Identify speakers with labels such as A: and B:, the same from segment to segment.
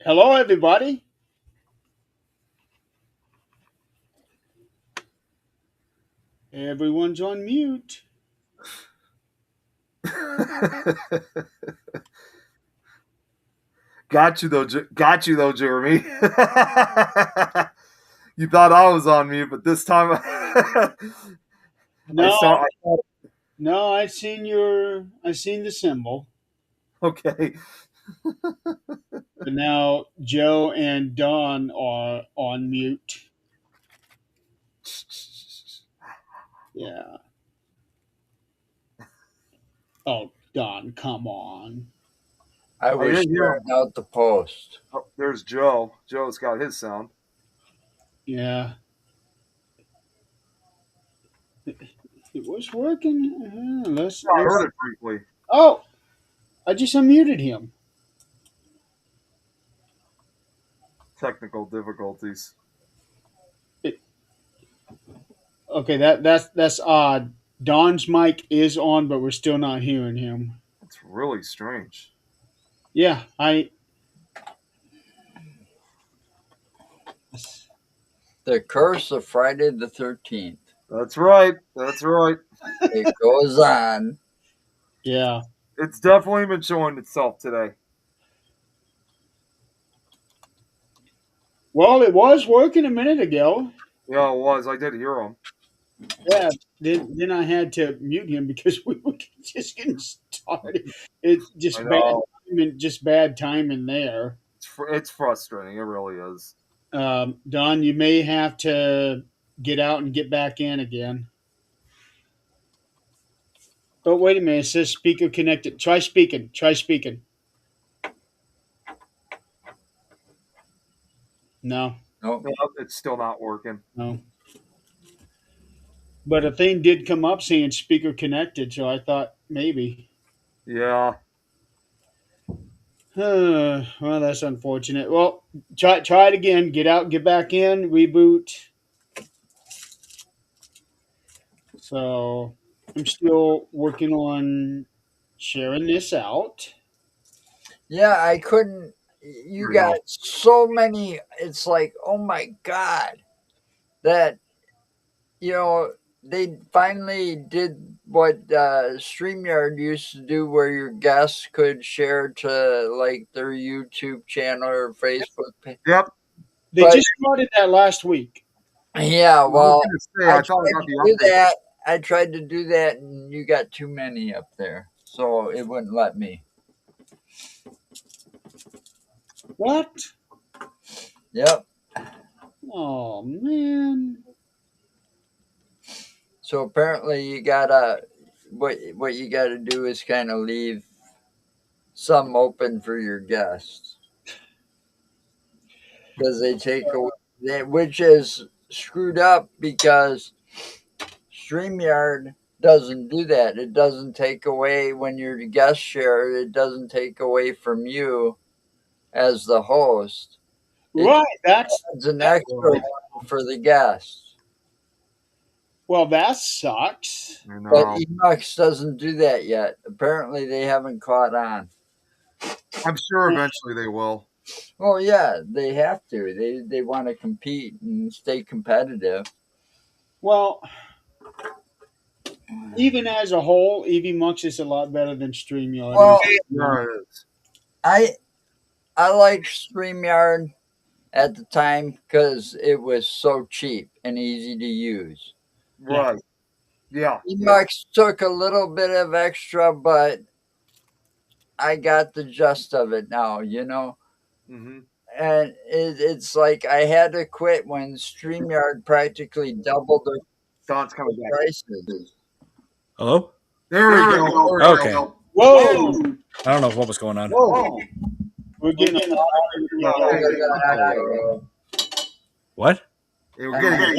A: Hello, everybody. Everyone's on mute.
B: Got you though, Jeremy. You thought I was on mute, but this time I
A: No,
B: saw.
A: no, I seen the symbol.
B: Okay,
A: But now Joe and Don are on mute. Yeah. Oh, Don, come on.
C: I
B: I
C: was
B: didn't hear him.
C: sharing out the post.
B: Oh, there's Joe. Joe's got his sound.
A: Yeah. It was working. Let's
B: I
A: let's.
B: heard it briefly.
A: Oh, I just unmuted him.
B: Technical difficulties.
A: It, okay, that's odd. Don's mic is on, but we're still not hearing him.
B: It's really strange.
A: Yeah, I.
C: The curse of Friday the 13th.
B: That's right. That's right.
C: It goes on.
A: Yeah.
B: It's definitely been showing itself today.
A: Well, it was working a minute ago.
B: Yeah, it was. I did hear him.
A: Yeah. Then I had to mute him because we were just getting started. It's
B: I
A: just bad
B: know.
A: timing, just bad timing there.
B: It's frustrating. It really is.
A: Don, you may have to get out and get back in again. Oh, wait a minute. It says speaker connected. Try speaking. Try speaking. No,
C: No,
B: No, it's still not working.
A: no. But a thing did come up saying speaker connected, so I thought maybe.
B: Yeah.
A: Well, that's unfortunate. Well, try it again. Get out, get back in, reboot. So I'm still working on sharing this out.
C: yeah, I couldn't. You
B: Yeah.
C: got so many. It's like, oh my God, that, you know, they finally did what StreamYard used to do, where your guests could share to like their YouTube channel or Facebook page.
B: Yep.
A: They
C: But
A: just started that last week.
C: yeah,
B: I was
C: well,
B: gonna say
C: I
B: I thought I
C: tried
B: got
C: to
B: the
C: do
B: update.
C: that. I tried to do that, and you got too many up there, so it wouldn't let me.
A: What?
C: Yep.
A: Oh man.
C: So apparently, you gotta what you gotta do is kind of leave some open for your guests, because they take away, which is screwed up because StreamYard doesn't do that. It doesn't take away when you're the guest share. It doesn't take away from you as the host. It
A: Right.
C: adds an extra one for the guests.
A: Well, that sucks.
B: You
C: But
B: know.
C: Emux doesn't do that yet. Apparently, they haven't caught on.
B: I'm sure eventually they will.
C: Oh yeah, they have to. They want to compete and stay competitive.
A: Well, even as a whole, EV Mux is a lot better than StreamYard.
C: Well,
B: Yeah, it is.
C: I I liked StreamYard at the time because it was so cheap and easy to use.
B: Right. Yeah.
C: Emux took a little bit of extra, but I got the gist of it now.
B: Mm-hmm.
C: And it's like I had to quit when StreamYard practically doubled their
B: Don's coming back.
C: prices.
D: Hello?
B: There we go. There we
D: Okay.
B: go.
A: Whoa!
D: I don't know what was going on.
B: Whoa.
A: We're getting
D: What?
B: Hey, we're getting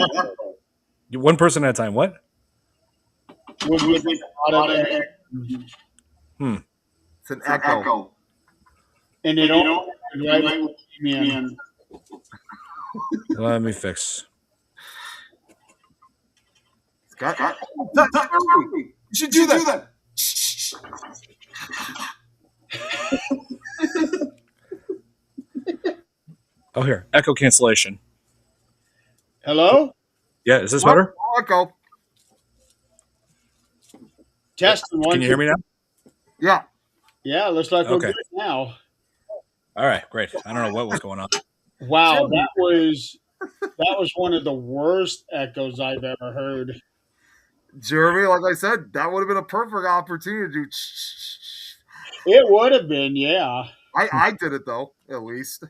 B: it.
D: One person at a time. What?
A: we're getting a lot of that.
B: It's an echo.
A: And it all right with me.
D: Let me fix.
B: It's got. You should do that.
D: Oh, here. Echo cancellation.
A: Hello?
D: Yeah, is this
B: What?
D: better?
B: Oh, echo.
A: Testing
D: Can
A: one,
D: you
A: two.
D: hear me now?
B: Yeah.
A: Yeah, looks like we're
D: Okay.
A: good now.
D: All right, great. I don't know what was going on.
A: Wow,
B: Jimmy,
A: that was one of the worst echoes I've ever heard.
B: Jeremy, like I said, that would have been a perfect opportunity to do.
A: It would have been, yeah.
B: I did it though, at least.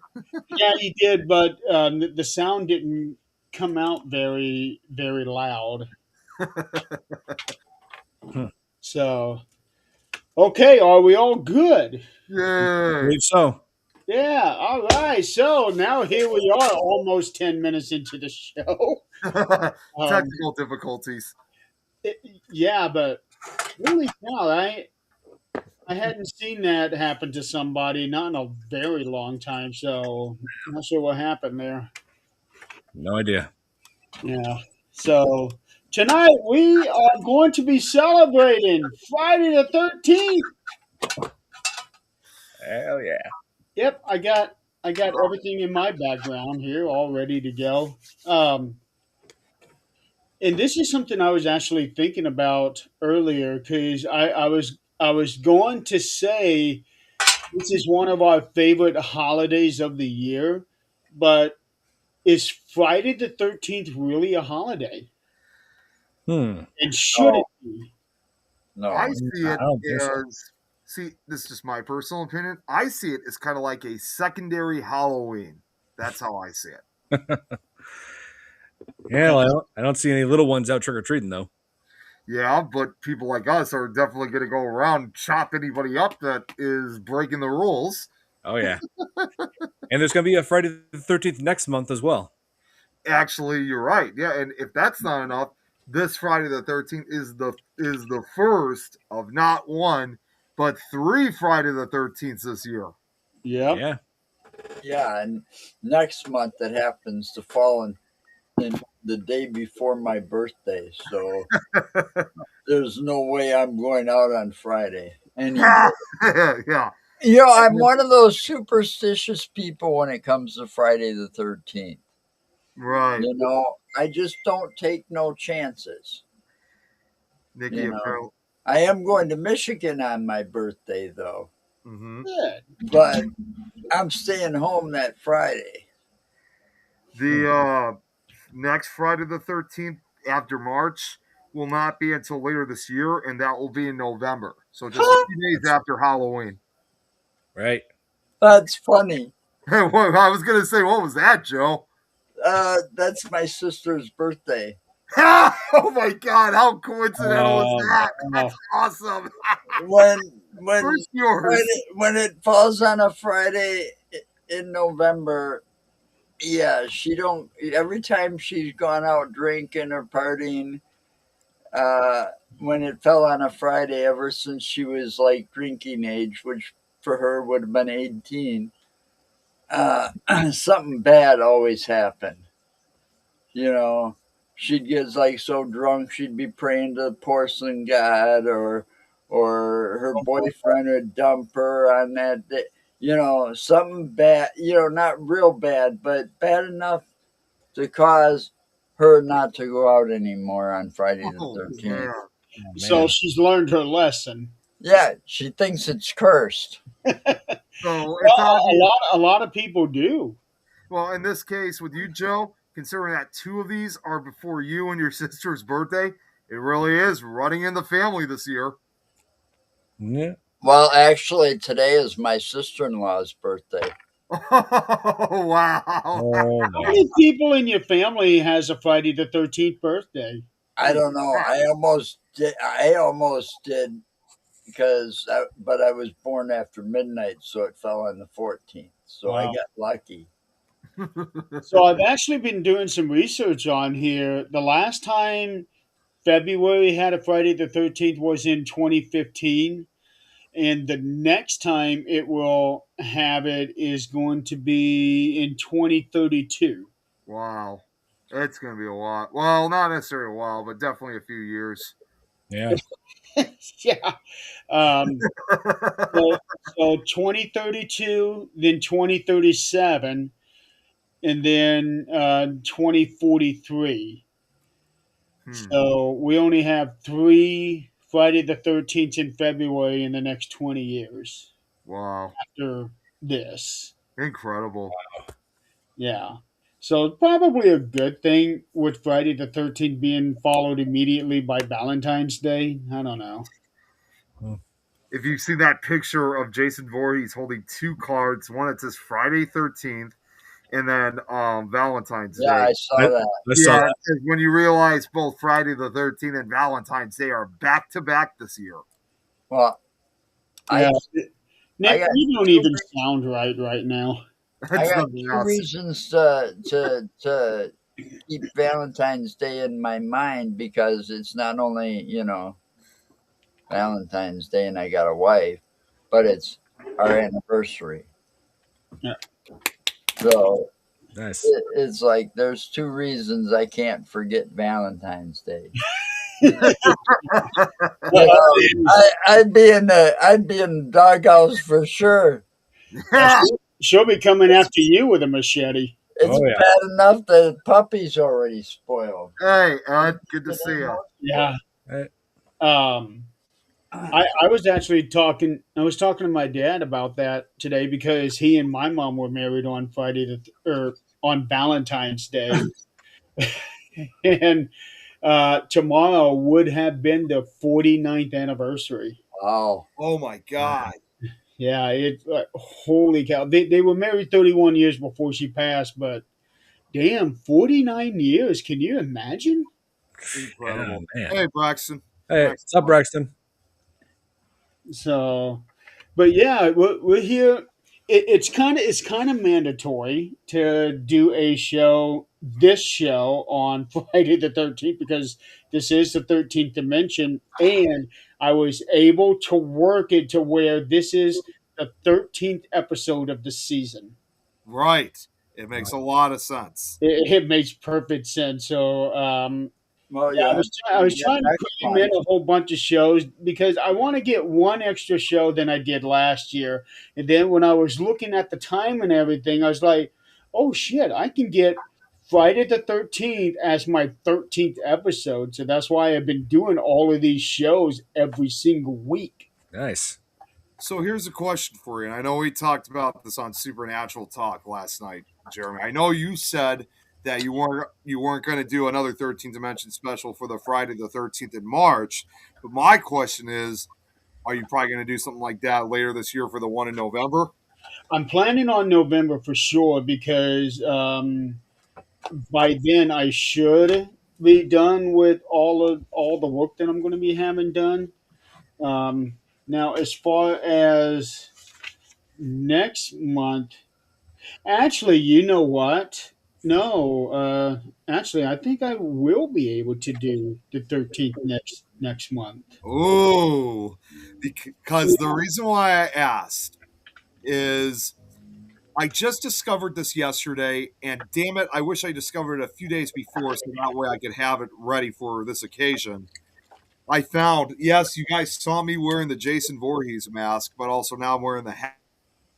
A: Yeah, you did, but the sound didn't come out very, very loud.
D: Hmm.
A: So, okay, are we all good?
D: I
B: Yay!
D: believe so.
A: Yeah, all right. So now here we are, almost 10 minutes into the show. Um,
B: Technical difficulties.
A: yeah, but holy cow, I hadn't seen that happen to somebody not in a very long time, so not sure what happened there.
D: No idea.
A: Yeah. So tonight we are going to be celebrating Friday the 13th.
D: Hell yeah.
A: Yep, I got everything in my background here all ready to go. Um, and this is something I was actually thinking about earlier because I was going to say this is one of our favorite holidays of the year, but is Friday the 13th really a holiday?
D: Hmm.
A: And should it
C: No,
A: be?
B: I
C: no.
B: see
D: I
B: it
D: don't think so.
B: as this is just my personal opinion. I see it as kind of like a secondary Halloween. That's how I see it.
D: Yeah, well, I don't see any little ones out trick or treating though.
B: Yeah, but people like us are definitely going to go around and chop anybody up that is breaking the rules.
D: Oh yeah. And there's gonna be a Friday the 13th next month as well.
B: Actually, you're right. Yeah, and if that's not enough, this Friday the 13th is the first of not one but three Friday the 13th this year.
A: Yep.
D: Yeah.
C: Yeah, and next month it happens to fall in the day before my birthday, so there's no way I'm going out on Friday anymore.
B: Yeah,
C: You know, I'm one of those superstitious people when it comes to Friday the 13th.
B: right.
C: You know, I just don't take no chances.
B: Nikki,
C: You know,
B: apparently.
C: I am going to Michigan on my birthday, though,
B: Hmm.
A: Good.
C: but I'm staying home that Friday.
D: Hmm.
B: The next Friday the 13th after March will not be until later this year, and that will be in November. So just a few days
D: That's
B: after Halloween.
D: right.
C: That's funny.
B: Well, I was going to say, what was that, Joe?
C: That's my sister's birthday.
B: Oh my God, how coincidental is
A: Oh,
B: that? That's
A: wow.
B: awesome.
C: When
B: First yours.
C: when it falls on a Friday in November, yeah, she don't. Every time she's gone out drinking or partying, uh, when it fell on a Friday, ever since she was like drinking age, which for her would have been 18, something bad always happened. You know, she'd get like so drunk she'd be praying to the porcelain god, or her boyfriend would dump her on that day. You know, something bad. You know, not real bad, but bad enough to cause her not to go out anymore on Friday the
B: Oh
C: 13th.
B: man.
D: Oh
A: So
D: man.
A: she's learned her lesson.
C: Yeah, she thinks it's cursed.
B: So
A: Well,
B: it's
A: a
B: obvious.
A: lot of people do.
B: Well, in this case, with you, Joe, considering that two of these are before you and your sister's birthday, it really is running in the family this year.
D: Yeah.
C: Well, actually, today is my sister in law's birthday.
B: Oh, wow.
D: Oh
A: How
D: no.
A: many people in your family has a Friday the 13th birthday?
C: I don't know. I almost did. I almost did but I was born after midnight, so it fell on the 14th. So I
A: Wow.
C: got lucky.
A: So I've actually been doing some research on here. The last time February had a Friday the 13th was in 2015. And the next time it will have it is going to be in 2032.
B: Wow. It's going to be a while. Well, not necessarily a while, but definitely a few years.
D: Yeah.
A: Yeah. Um, so 2032, then 2037. and then 2043.
B: Hmm.
A: So we only have three Friday the 13th in February in the next 20 years
B: Wow.
A: after this.
B: Incredible.
A: Yeah. So probably a good thing with Friday the 13th being followed immediately by Valentine's Day. I don't know.
D: Hmm.
B: If you see that picture of Jason Voorhees holding two cards, one that says Friday 13th and then Valentine's
C: Yeah,
B: Day.
C: I saw
D: I,
C: that.
D: I saw
B: Yeah,
D: that.
B: it's when you realize both Friday the 13th and Valentine's Day are back to back this year.
C: Well,
A: Yeah.
C: I I
A: Nick,
C: got
A: you don't
C: two
A: even sound right now.
C: I
B: That's
C: got
B: nothing
C: two
B: else.
C: reasons to keep Valentine's Day in my mind because it's not only Valentine's Day and I got a wife, but it's our anniversary.
A: Yeah.
C: So
D: Nice.
C: it's like there's two reasons I can't forget Valentine's Day. You know, I'd be in the doghouse for sure.
B: Yeah.
A: She'll be coming after you with a machete.
C: It's
D: Oh yeah.
C: bad enough the puppy's already spoiled.
B: Hey, Ed, good to see you.
A: Yeah.
D: Hey,
A: Um, I was actually talking. I was talking to my dad about that today because he and my mom were married on Friday or on Valentine's Day, and tomorrow would have been the 49th anniversary.
C: Oh,
B: Oh my
D: wow.
B: God.
A: Yeah, it holy cow! They were married 31 years before she passed, but damn, 49 years! Can you imagine?
D: Yeah,
B: Incredible.
D: man.
B: Hey, Braxton.
D: Hey,
B: Braxton.
D: what's up, Braxton?
A: So, but yeah, we're here. It's kind of mandatory to do a show, this show on Friday the 13th because this is the 13th dimension, and I was able to work it to where this is the 13th episode of the season.
B: Right. It makes a lot of sense.
A: It makes perfect sense. So
C: well,
A: yeah,
C: you have
A: I was
C: to get
A: trying to cram in
C: next
A: a whole bunch of shows because I want to get one extra show than I did last year. And then when I was looking at the time and everything, I was like, oh shit, I can get Friday the 13th as my 13th episode. So that's why I've been doing all of these shows every single week.
D: Nice.
B: So here's a question for you. And I know we talked about this on Supernatural Talk last night, Jeremy. I know you said that you weren't going to do another 13th Dimension special for the Friday the 13th in March. But my question is, are you probably going to do something like that later this year for the one in November?
A: I'm planning on November for sure because by then I should be done with all the work that I'm going to be having done. Now, as far as next month, actually, you know what? No, actually, I think I will be able to do the 13th next month.
B: Oh, because the reason why I asked is I just discovered this yesterday, and damn it, I wish I discovered it a few days before so that way I could have it ready for this occasion. I found, yes, you guys saw me wearing the Jason Voorhees mask, but also now I'm wearing the hat.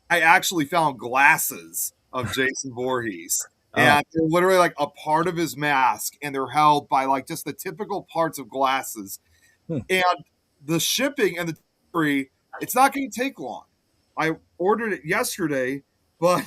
B: I actually found glasses of Jason Voorhees.
D: Oh,
B: And they're literally like a part of his mask, and they're held by like just the typical parts of glasses.
D: hmm.
B: And the shipping and the delivery, it's not going to take long. I ordered it yesterday, but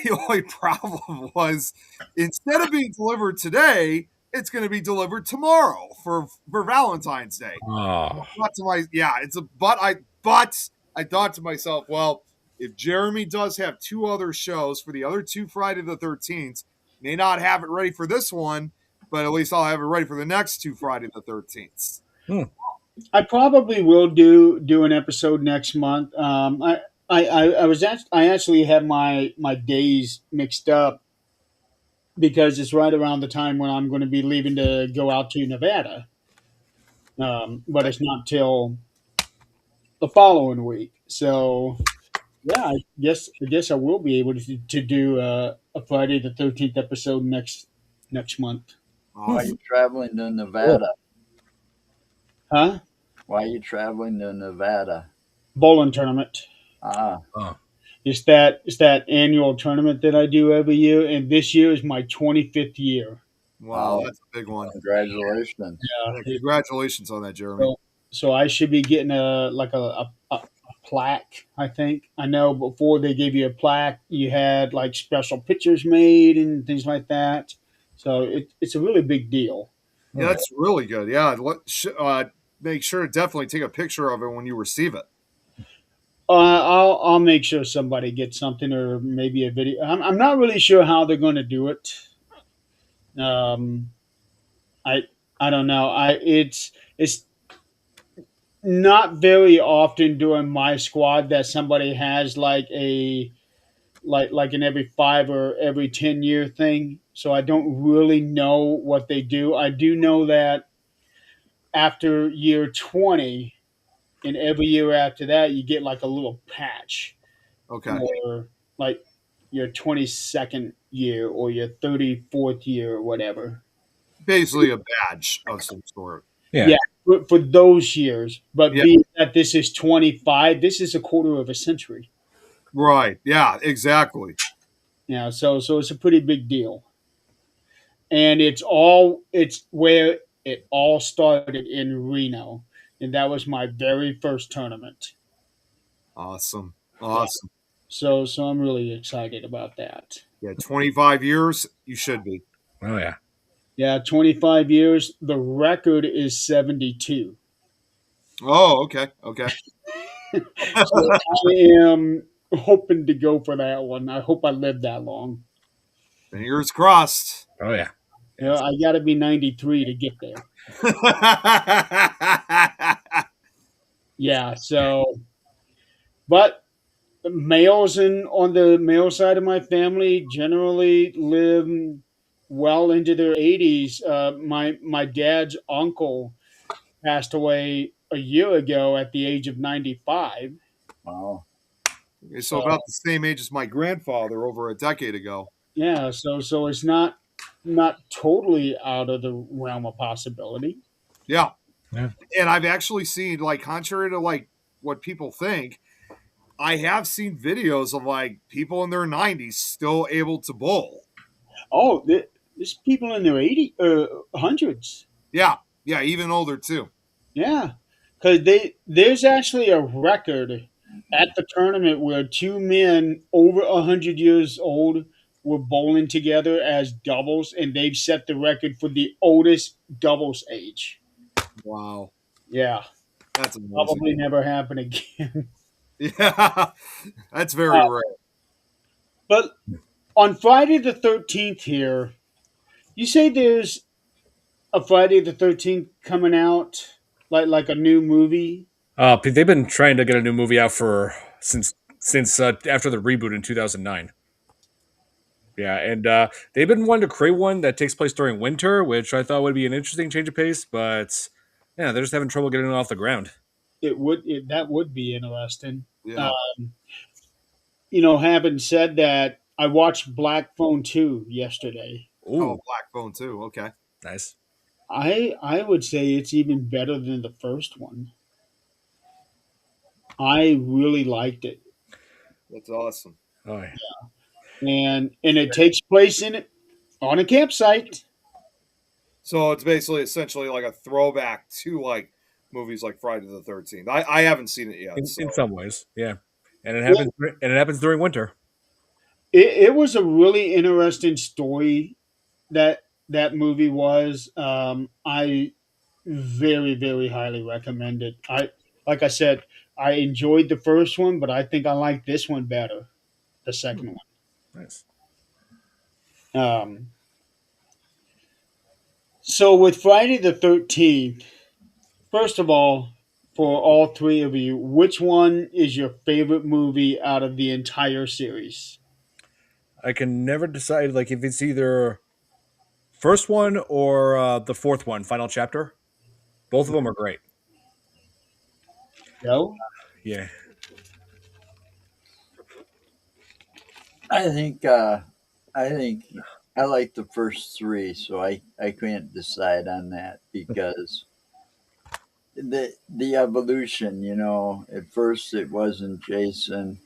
B: the only problem was instead of being delivered today, it's going to be delivered tomorrow for Valentine's Day.
D: Oh,
B: Thought to my yeah, it's a but I thought to myself, well, if Jeremy does have two other shows for the other two Friday the 13th, may not have it ready for this one, but at least I'll have it ready for the next two Friday the 13th.
D: hmm.
A: I probably will do an episode next month. I actually have my days mixed up because it's right around the time when I'm going to be leaving to go out to Nevada. But it's not till the following week. So yeah, I guess I will be able to do a Friday the 13th episode next month.
C: Why are you
B: Awesome.
C: traveling to
D: Cool.
C: Nevada?
A: Huh?
C: Why are you traveling to Nevada?
A: Bowling tournament.
C: Ah,
D: Oh.
A: It's that annual tournament that I do every year, and this year is my 25th year.
B: Wow,
C: Wow.
B: that's a big one.
C: Congratulations.
B: Yeah, congratulations on that, Jeremy.
A: So, so I should be getting a plaque. I think I know before they gave you a plaque, you had like special pictures made and things like that. So it's a really big deal.
B: Yeah,
D: Oh, yeah.
B: that's really good. Yeah, make sure to definitely take a picture of it when you receive it.
A: I'll make sure somebody gets something or maybe a video. I'm not really sure how they're going to do it. Um, I I don't know. It's not very often during my squad that somebody has like an every 5 or every 10 year thing. So I don't really know what they do. I do know that after year 20 and every year after that, you get like a little patch
B: Okay,
A: for like your 22nd year or your 34th year or whatever.
B: basically a badge of some sort.
D: Yeah.
A: Yeah, for those years. But
B: Yeah,
A: being that this is 25, this is a quarter of a century.
B: right. Yeah, exactly.
A: Yeah, so it's a pretty big deal. And it's where it all started in Reno. And that was my very first tournament.
B: Awesome,
A: Yeah.
B: awesome.
A: So I'm really excited about that.
B: Yeah, 25 years. You should be.
D: Oh yeah.
A: Yeah, 25 years. The record is 72.
B: Oh, okay, okay.
A: So I am hoping to go for that one. I hope I live that long.
B: Fingers crossed.
D: Oh yeah.
A: You know, I got to be 93 to get there. Yeah, so, but males on the male side of my family generally live well into their 80s. My dad's uncle passed away a year ago at the age of 95.
C: Wow.
B: Okay, so
A: So
B: about the same age as my grandfather over a decade ago.
A: yeah, so it's not totally out of the realm of possibility.
B: Yeah,
D: Yeah.
B: and I've actually seen, like, contrary to like what people think, I have seen videos of like people in their 90s still able to bowl.
A: Oh, there's people in their 80 hundreds.
B: Yeah, yeah, even older too.
A: Yeah, because there's actually a record at the tournament where two men over 100 years old were bowling together as doubles, and they've set the record for the oldest doubles age.
B: Wow,
A: Yeah,
B: that's amazing.
A: probably never happen again.
B: Yeah, that's very rare.
A: But on Friday the 13th here, you say there's a Friday the 13th coming out, like a new movie.
D: They've been trying to get a new movie out for since after the reboot in 2009. Yeah, and they've been wanting to create one that takes place during winter, which I thought would be an interesting change of pace, but yeah, they're just having trouble getting it off the ground.
A: That would be interesting.
B: Yeah.
A: Having said that, I watched Black Phone 2 yesterday.
B: Oh,
D: Ooh,
B: Black Phone too. Okay,
D: nice.
A: I would say it's even better than the first one. I really liked it.
B: that's awesome.
D: Oh yeah.
A: And it takes place in it on a campsite.
B: So it's basically essentially like a throwback to like movies like Friday the 13th. I haven't seen it yet, so
D: In some ways, yeah. And it
A: Well,
D: happens during winter.
A: it was a really interesting story that that movie was. I very, very highly recommend it. Like I said, I enjoyed the first one, but I think I like this one better, the second
D: Nice.
A: one. So with Friday the 13th, first of all, for all three of you, which one is your favorite movie out of the entire series?
D: I can never decide like if it's either first one or the fourth one, final chapter. Both of them are great.
A: No?
D: Yeah.
C: I think I think I like the first three, so I can't decide on that because the evolution, at first it wasn't Jason,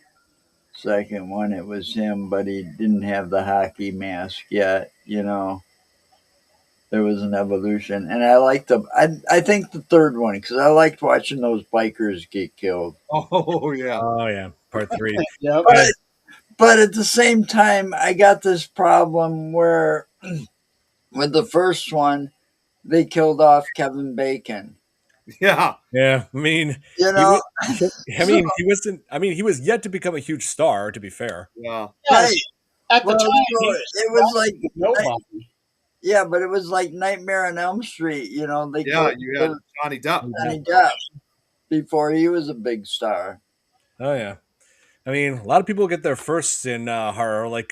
C: second one, it was him, but he didn't have the hockey mask yet. There was an evolution, and I liked the. I think the third one because I liked watching those bikers get killed.
B: Oh yeah,
D: Oh yeah, part three.
A: Yep.
C: But
D: Yeah,
C: but at the same time, I got this problem where with the first one, they killed off Kevin Bacon.
B: yeah,
D: yeah. I mean,
C: You
D: he.
C: know,
D: I
C: so
D: mean, he wasn't. I mean, he was yet to become a huge star. To be fair.
B: yeah,
C: right.
A: Yes. At the
C: Well,
A: time,
C: so
A: he
C: it was like
A: was nobody.
C: yeah, but it was like Nightmare on Elm Street. They
B: yeah.
C: killed
B: You had Johnny Depp.
C: Johnny Depp before he was a big star.
D: Oh yeah. I mean, a lot of people get their firsts in horror. Like,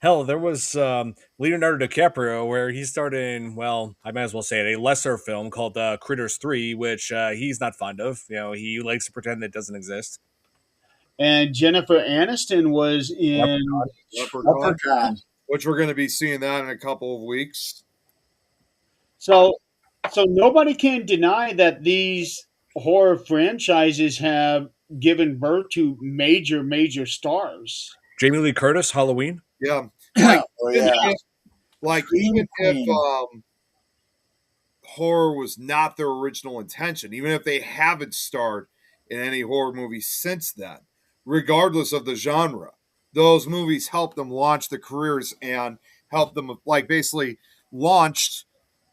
D: hell, there was Leonardo DiCaprio where he started in, well, I might as well say it, a lesser film called Critters 3, which he's not fond of. He likes to pretend it doesn't exist.
A: And Jennifer Aniston was in.
B: Leprechaun,
C: Leprechaun.
B: which we're going to be seeing that in a couple of weeks.
A: So, so nobody can deny that these horror franchises have given birth to major, major stars.
D: Jamie Lee Curtis, Halloween.
B: Yeah, like
C: Oh
B: even
C: yeah,
B: if,
C: Scream
B: even if
C: Queen.
B: horror was not their original intention, even if they haven't starred in any horror movies since then, regardless of the genre, those movies helped them launch the careers and helped them basically launched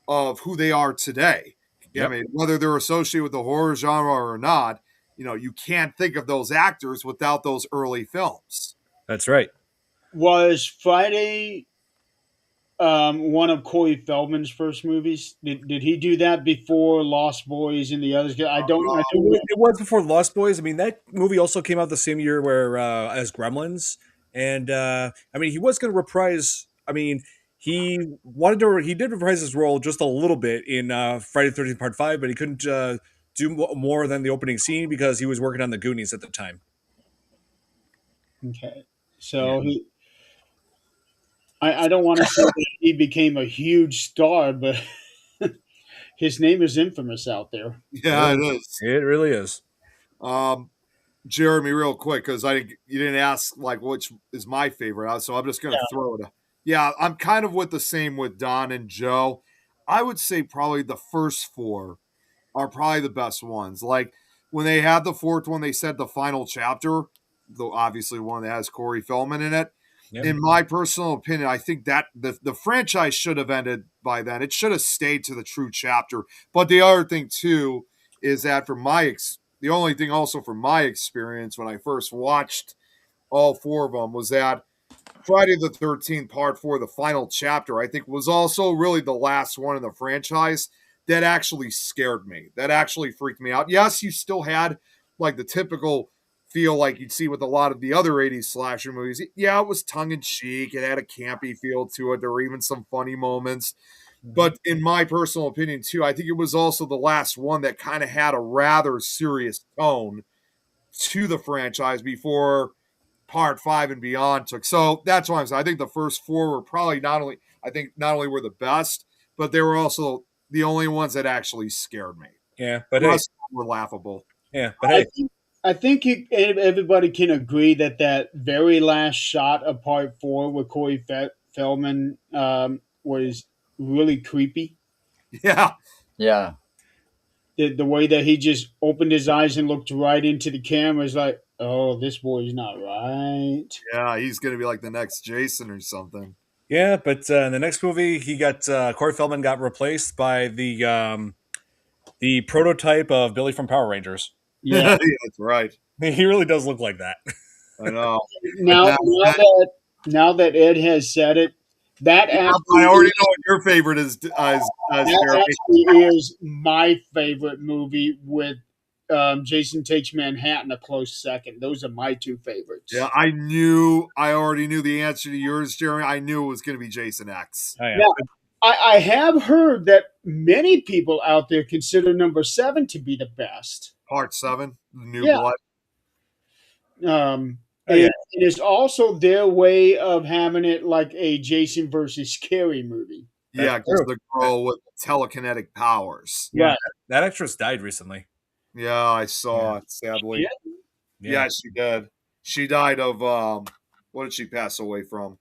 B: of who they are today. I
D: Yep,
B: mean, whether they're associated with the horror genre or not, you can't think of those actors without those early films.
D: that's right.
A: Was Friday one of Corey Feldman's first movies? Did he do that before Lost Boys and the others? I don't. I
D: It
A: don't
D: was,
A: know.
D: it was before Lost Boys. I mean, that movie also came out the same year where as Gremlins, and I mean, he was going to reprise. I mean, he did reprise his role just a little bit in Friday the 13th Part 5, but he couldn't do more than the opening scene because he was working on the Goonies at the time.
A: Okay,
D: Yeah,
A: so I don't want to say that he became a huge star, but his name is infamous out there.
B: Yeah, it is.
D: it really is.
B: Um, Jeremy, real quick, because you didn't ask which is my favorite, so I'm just gonna throw it. Yeah, I'm kind of with the same with Don and Joe. I would say probably the first four are probably the best ones. Like when they had the fourth one, they said the final chapter, though obviously one that has Corey Feldman in it.
D: Yep.
B: In my personal opinion, I think that the franchise should have ended by then. It should have stayed to the true chapter. But the other thing too is that the only thing also from my experience when I first watched all four of them was that Friday the 13th, part four, the final chapter, I think was also really the last one in the franchise that actually scared me. That actually freaked me out. Yes, you still had the typical feel like you'd see with a lot of the other 80s slasher movies. Yeah, it was tongue in cheek. It had a campy feel to it. There were even some funny moments. But in my personal opinion, too, I think it was also the last one that kind of had a rather serious tone to the franchise before part five and beyond took. So that's why I'm saying I think the first four were probably not only were the best, but they were also the only ones that actually scared me.
D: Yeah, but
B: The
D: hey,
B: rest were laughable.
D: yeah, but
A: I
D: hey,
A: think everybody can agree that that very last shot of Part Four with Corey Feldman was really creepy.
B: Yeah,
C: Yeah,
A: The way that he just opened his eyes and looked right into the camera is like, oh, this boy's not right.
B: yeah, he's gonna be like the next Jason or something.
D: yeah, but in the next movie, he got Corey Feldman got replaced by the prototype of Billy from Power Rangers.
A: Yeah.
B: Yeah, that's right.
D: He really does look like that.
B: I know.
A: Now,
B: And
A: now that Ed has said it, that
B: I already know what your favorite is Jeremy.
A: actually is my favorite movie with Jason Takes Manhattan a close second. Those are my two
B: Yeah,
A: favorites.
B: I already knew the answer to yours, Jeremy. I knew it was gonna be Jason X.
D: Oh, yeah.
A: Now, I have heard that many people out there consider number seven to be the best.
B: Part seven, the new
A: Yeah.
B: blood.
D: Oh, yeah.
A: It is also their way of having it like a Jason versus Scary movie.
D: That's
B: Yeah, because
D: true.
B: the girl with telekinetic powers.
D: Yeah,
A: Right.
D: that actress died recently.
B: Yeah, I saw it, sadly.
A: Yeah.
B: Yeah, she did. She died of what did she pass away from?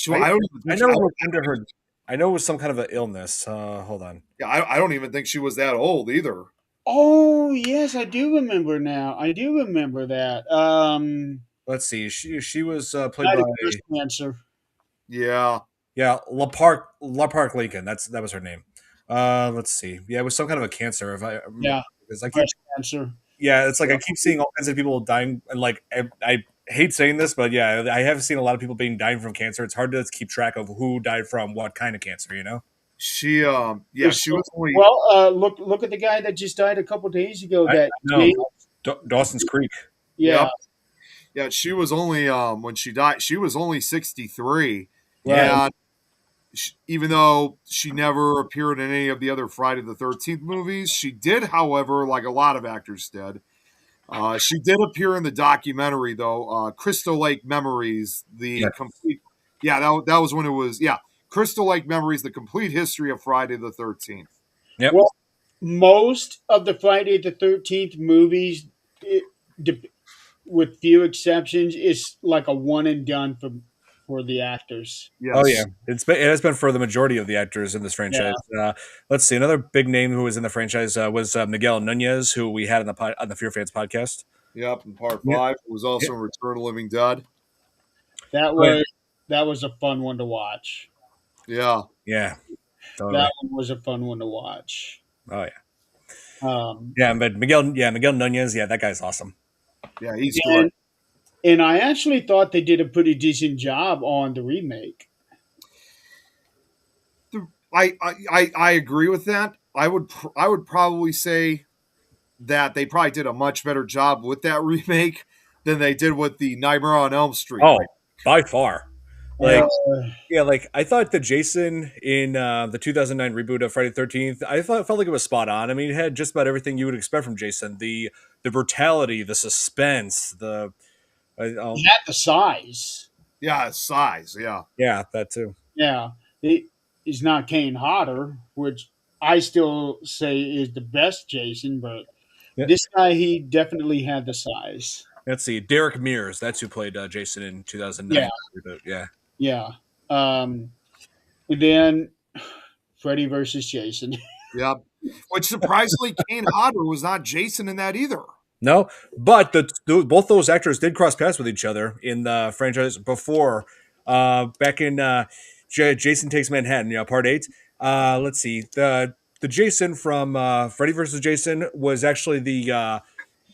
D: I
B: I don't even
D: I
B: think
D: never looked into her. I know it was some kind of an illness. Hold on.
B: yeah, I don't even think she was that old either.
A: Oh yes, I do remember now. I do remember that.
D: Let's see. She was played
A: Died
D: by
A: of breast cancer.
B: Yeah,
D: yeah La Park Lincoln. That was her name. Let's see. Yeah, it was some kind of a cancer. If I
A: Yeah,
D: because I keep
A: breast cancer.
D: yeah, it's like I
A: Yeah.
D: keep seeing all kinds of people dying. And like I hate saying this, but yeah, I have seen a lot of people being dying from cancer. It's hard to keep track of who died from what kind of cancer. You know.
A: There's
B: she
A: so,
B: was only
A: well, look at the guy that just died a couple days ago.
D: I
A: That
D: know
A: James,
D: Dawson's Creek.
A: yeah,
B: yep. Yeah, she was only when she died, she was only 63.
D: Yeah.
A: right.
B: And even though she never appeared in any of the other Friday the 13th movies, she did, however, like a lot of actors did, she did appear in the documentary, though, Crystal Lake Memories, the
D: Yes.
B: complete. Yeah, that was when it was. Yeah, Crystal Lake Memories, the complete history of Friday the 13th.
D: Yep.
A: Well, most of the Friday the 13th movies, de- with few exceptions, is like a one and done for the actors.
D: Oh yeah,
B: Yes.
D: it has been for the majority of the actors in this franchise.
A: Yeah,
D: Let's see, another big name who was in the franchise was Miguel Nunez, who we had on the Fear Fans podcast.
B: Yep. And part
D: Yeah.
B: five was
D: Yeah.
B: also in Return of the Living Dead.
A: that
D: Oh, yeah.
A: was that was a fun one to watch.
B: Yeah.
D: Yeah,
A: That
D: totally.
A: one was a fun one to watch.
D: Oh yeah,
A: Um,
D: yeah. But Miguel Nunez, yeah, that guy's awesome.
B: Yeah, he's great.
A: and and I actually thought they did a pretty decent job on the remake.
B: I agree with that. I would probably say that they probably did a much better job with that remake than they did with the Nightmare on Elm Street
D: Oh,
B: remake.
D: by far.
A: Uh,
D: Like, yeah, like I thought the Jason in the 2009 reboot of Friday the 13th, I thought felt like it was spot on. I mean, it had just about everything you would expect from Jason: the brutality, the suspense, the
A: he had the size.
B: Yeah, size. Yeah,
D: yeah, that too.
A: Yeah, he's not Kane Hodder, which I still say is the best Jason, but
D: Yeah.
A: this guy he definitely had the size.
D: Let's see, Derek Mears, that's who played Jason in
A: Yeah,
D: 2009 reboot. Yeah,
A: yeah. And then Freddy versus Jason.
B: yeah. Which surprisingly, Kane Hodder was not Jason in that either.
D: no, but both those actors did cross paths with each other in the franchise before, back in Jason Takes Manhattan, part 8. Let's see, the Jason from Freddy versus Jason was actually the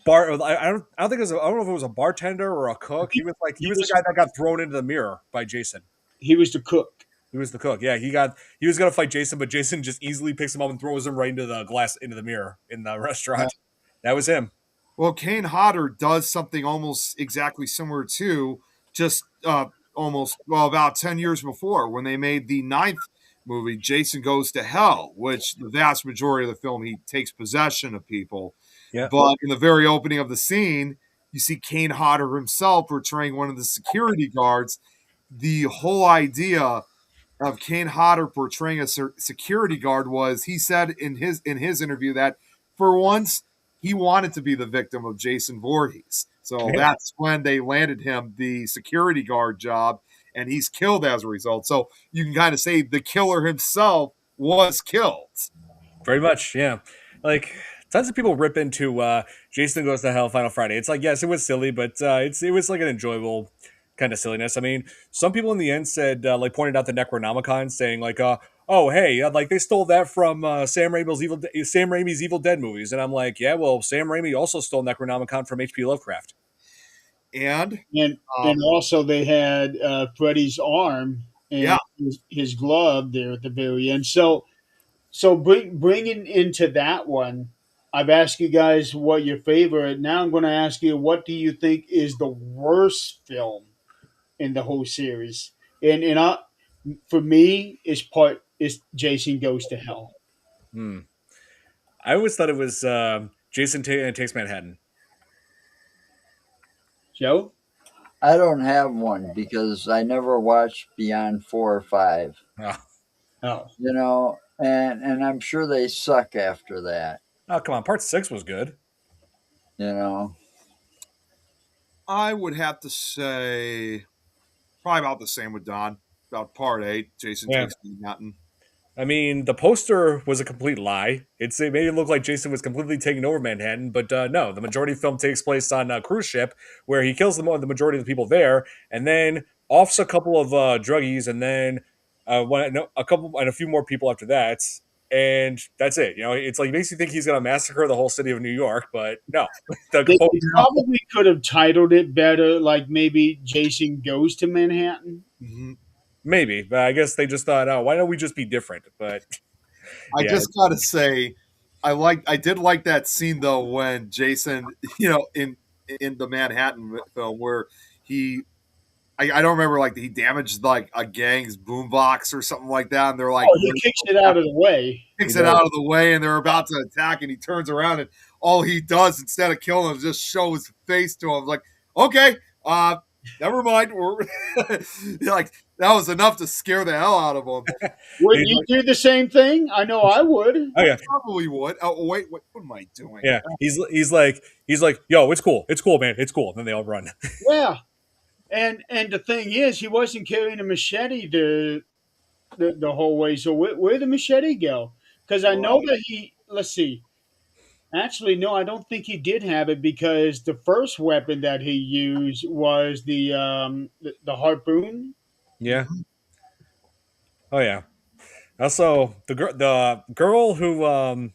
D: bar. I don't think it was. I don't know if it was a bartender or a cook. He
A: He
D: was the
A: was
D: guy that got thrown into the mirror by Jason.
A: he was the cook.
D: He was the cook. Yeah, he was gonna fight Jason, but Jason just easily picks him up and throws him right into the mirror in the
A: Yeah.
D: restaurant. That was him.
B: Well, Kane Hodder does something almost exactly similar to just almost, well, about 10 years before when they made the ninth movie, Jason Goes to Hell, which the vast majority of the film, he takes possession of people.
D: Yeah.
B: But in the very opening of the scene, you see Kane Hodder himself portraying one of the security guards. The whole idea of Kane Hodder portraying a security guard was he said in his interview that for once he wanted to be the victim of Jason Voorhees. So
D: Yeah.
B: that's when they landed him the security guard job, and he's killed as a result. So you can kind of say the killer himself was killed.
D: Very much, yeah. Like tons of people rip into Jason Goes to Hell Final Friday. It's like yes, it was silly, but it was like an enjoyable kind of silliness. I mean, some people in the end said like pointed out the Necronomicon, saying like oh hey, like they stole that from Sam Raimi's Evil Dead movies, and I'm like yeah, well Sam Raimi also stole Necronomicon from H.P. Lovecraft.
B: And
A: And
B: um,
A: also they had Freddy's arm
B: yeah,
A: and his glove there at the very end. So bringing into that one, I've asked you guys what your favorite. Now I'm going to ask you, what do you think is the worst film in the whole series? And for me, is Jason Goes to Hell.
D: Hmm. I always thought it was Takes Manhattan.
A: Joe?
C: I don't have one because I never watched beyond 4 or 5.
D: Oh,
A: Oh,
C: And I'm sure they suck after that.
D: oh come on, Part 6 was good.
C: You know,
B: I would have to say probably about the same with Don. About part 8, Jason
D: Yeah.
B: takes Manhattan.
D: I mean, the poster was a complete lie. It made it look like Jason was completely taking over Manhattan, but no, the majority of the film takes place on a cruise ship where he kills the majority of the people there, and then offs a couple of druggies, and then no, a couple and a few more people after that, and that's it. You know, it's like he makes you think he's going to massacre the whole city of New York, but no, the
A: They
B: Yeah.
A: probably could have titled it better, like maybe Jason Goes to Manhattan.
B: Mhm.
D: maybe, but I guess they just thought, oh, why don't we just be different? But
B: I
D: yeah,
B: just gotta say, I did like that scene though when Jason, in the Manhattan film where he I don't remember like he damaged like a gang's boombox or something like that, and they're like
A: Oh, he kicks it out of the way.
D: he
B: kicks it
D: does.
B: out of the way, and they're about to attack, and he turns around, and all he does instead of killing him is just show his face to him, like, okay, never mind. We're like that was enough to scare the hell out of him.
A: Wouldn't
D: He's
A: you
D: like,
A: do the same thing? I know I would.
D: oh yeah,
B: Probably would. Oh wait, what am I doing?
D: yeah. He's like, yo, it's cool, man, it's cool. And then they all run.
A: Yeah. And the thing is, he wasn't carrying a machete the whole way. So where'd the machete go? Because I know
B: Right.
A: that he. Let's see. Actually, no, I don't think he did have it because the first weapon that he used was the harpoon.
D: Yeah. Oh yeah. Also, the girl who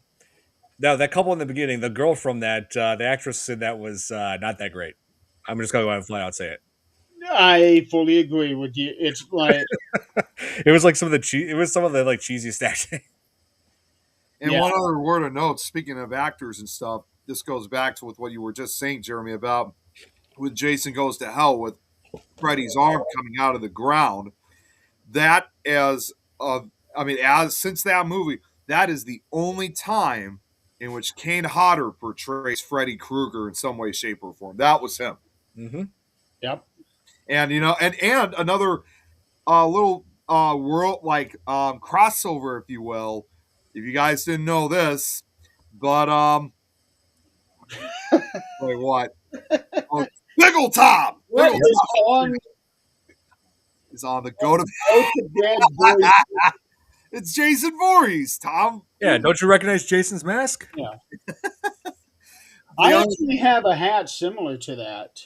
D: now that couple in the beginning, the girl from that the actress in that was not that great. I'm just gonna go ahead and flat out say it.
A: I fully agree with you. It's like,
D: It was like it was some of the like cheesiest acting.
B: And
A: yeah,
B: one other word of note, speaking of actors and stuff, this goes back to with what you were just saying, Jeremy, about with Jason Goes to Hell with Freddy's arm coming out of the ground. That as I mean, as since that movie, that is the only time in which Kane Hodder portrays Freddy Krueger in some way, shape, or form. That was him.
D: Hmm.
A: yep.
B: And and another little world like crossover, if you will. If you guys didn't know this, but wait, what? Oh, Biggle Tom.
A: What
B: Biggle
A: is
B: Tom
A: on
B: is on the go to.
A: Go to Bed Boys?
B: It's Jason Voorhees, Tom.
D: Yeah, don't you recognize Jason's mask?
A: Yeah,
B: The
A: I
B: other,
A: actually have a hat similar to that.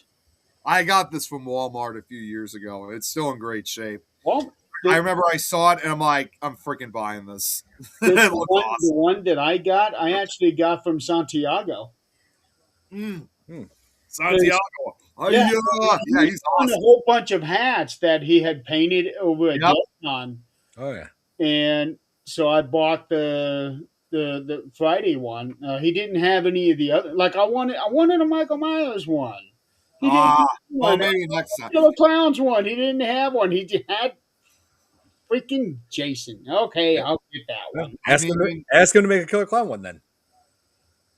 B: I got this from Walmart a few years ago. It's still in great shape.
A: Well,
B: I
A: the,
B: remember I saw it and I'm like, I'm freaking buying this.
A: the,
B: It
A: the
B: looks
A: one, the
B: awesome.
A: one that I got, I actually got from Santiago.
B: Mm,
D: Hmm.
B: Santiago. Oh,
A: Yeah,
B: yeah,
A: he
B: he's
A: found a
B: awesome.
A: whole bunch of hats that he had painted over a
B: Yep.
A: desk on,
D: Oh yeah.
A: and so I bought the Friday one. He didn't have any of the other. Like I wanted a Michael Myers one. He didn't
B: Ah,
A: have
B: well,
A: one.
B: maybe next time.
A: Killer Clowns one. He didn't have one. He just had freaking Jason. Okay,
D: Yeah.
A: I'll get that
D: Yeah.
A: one.
B: I mean,
D: Ask him to make a killer clown one then.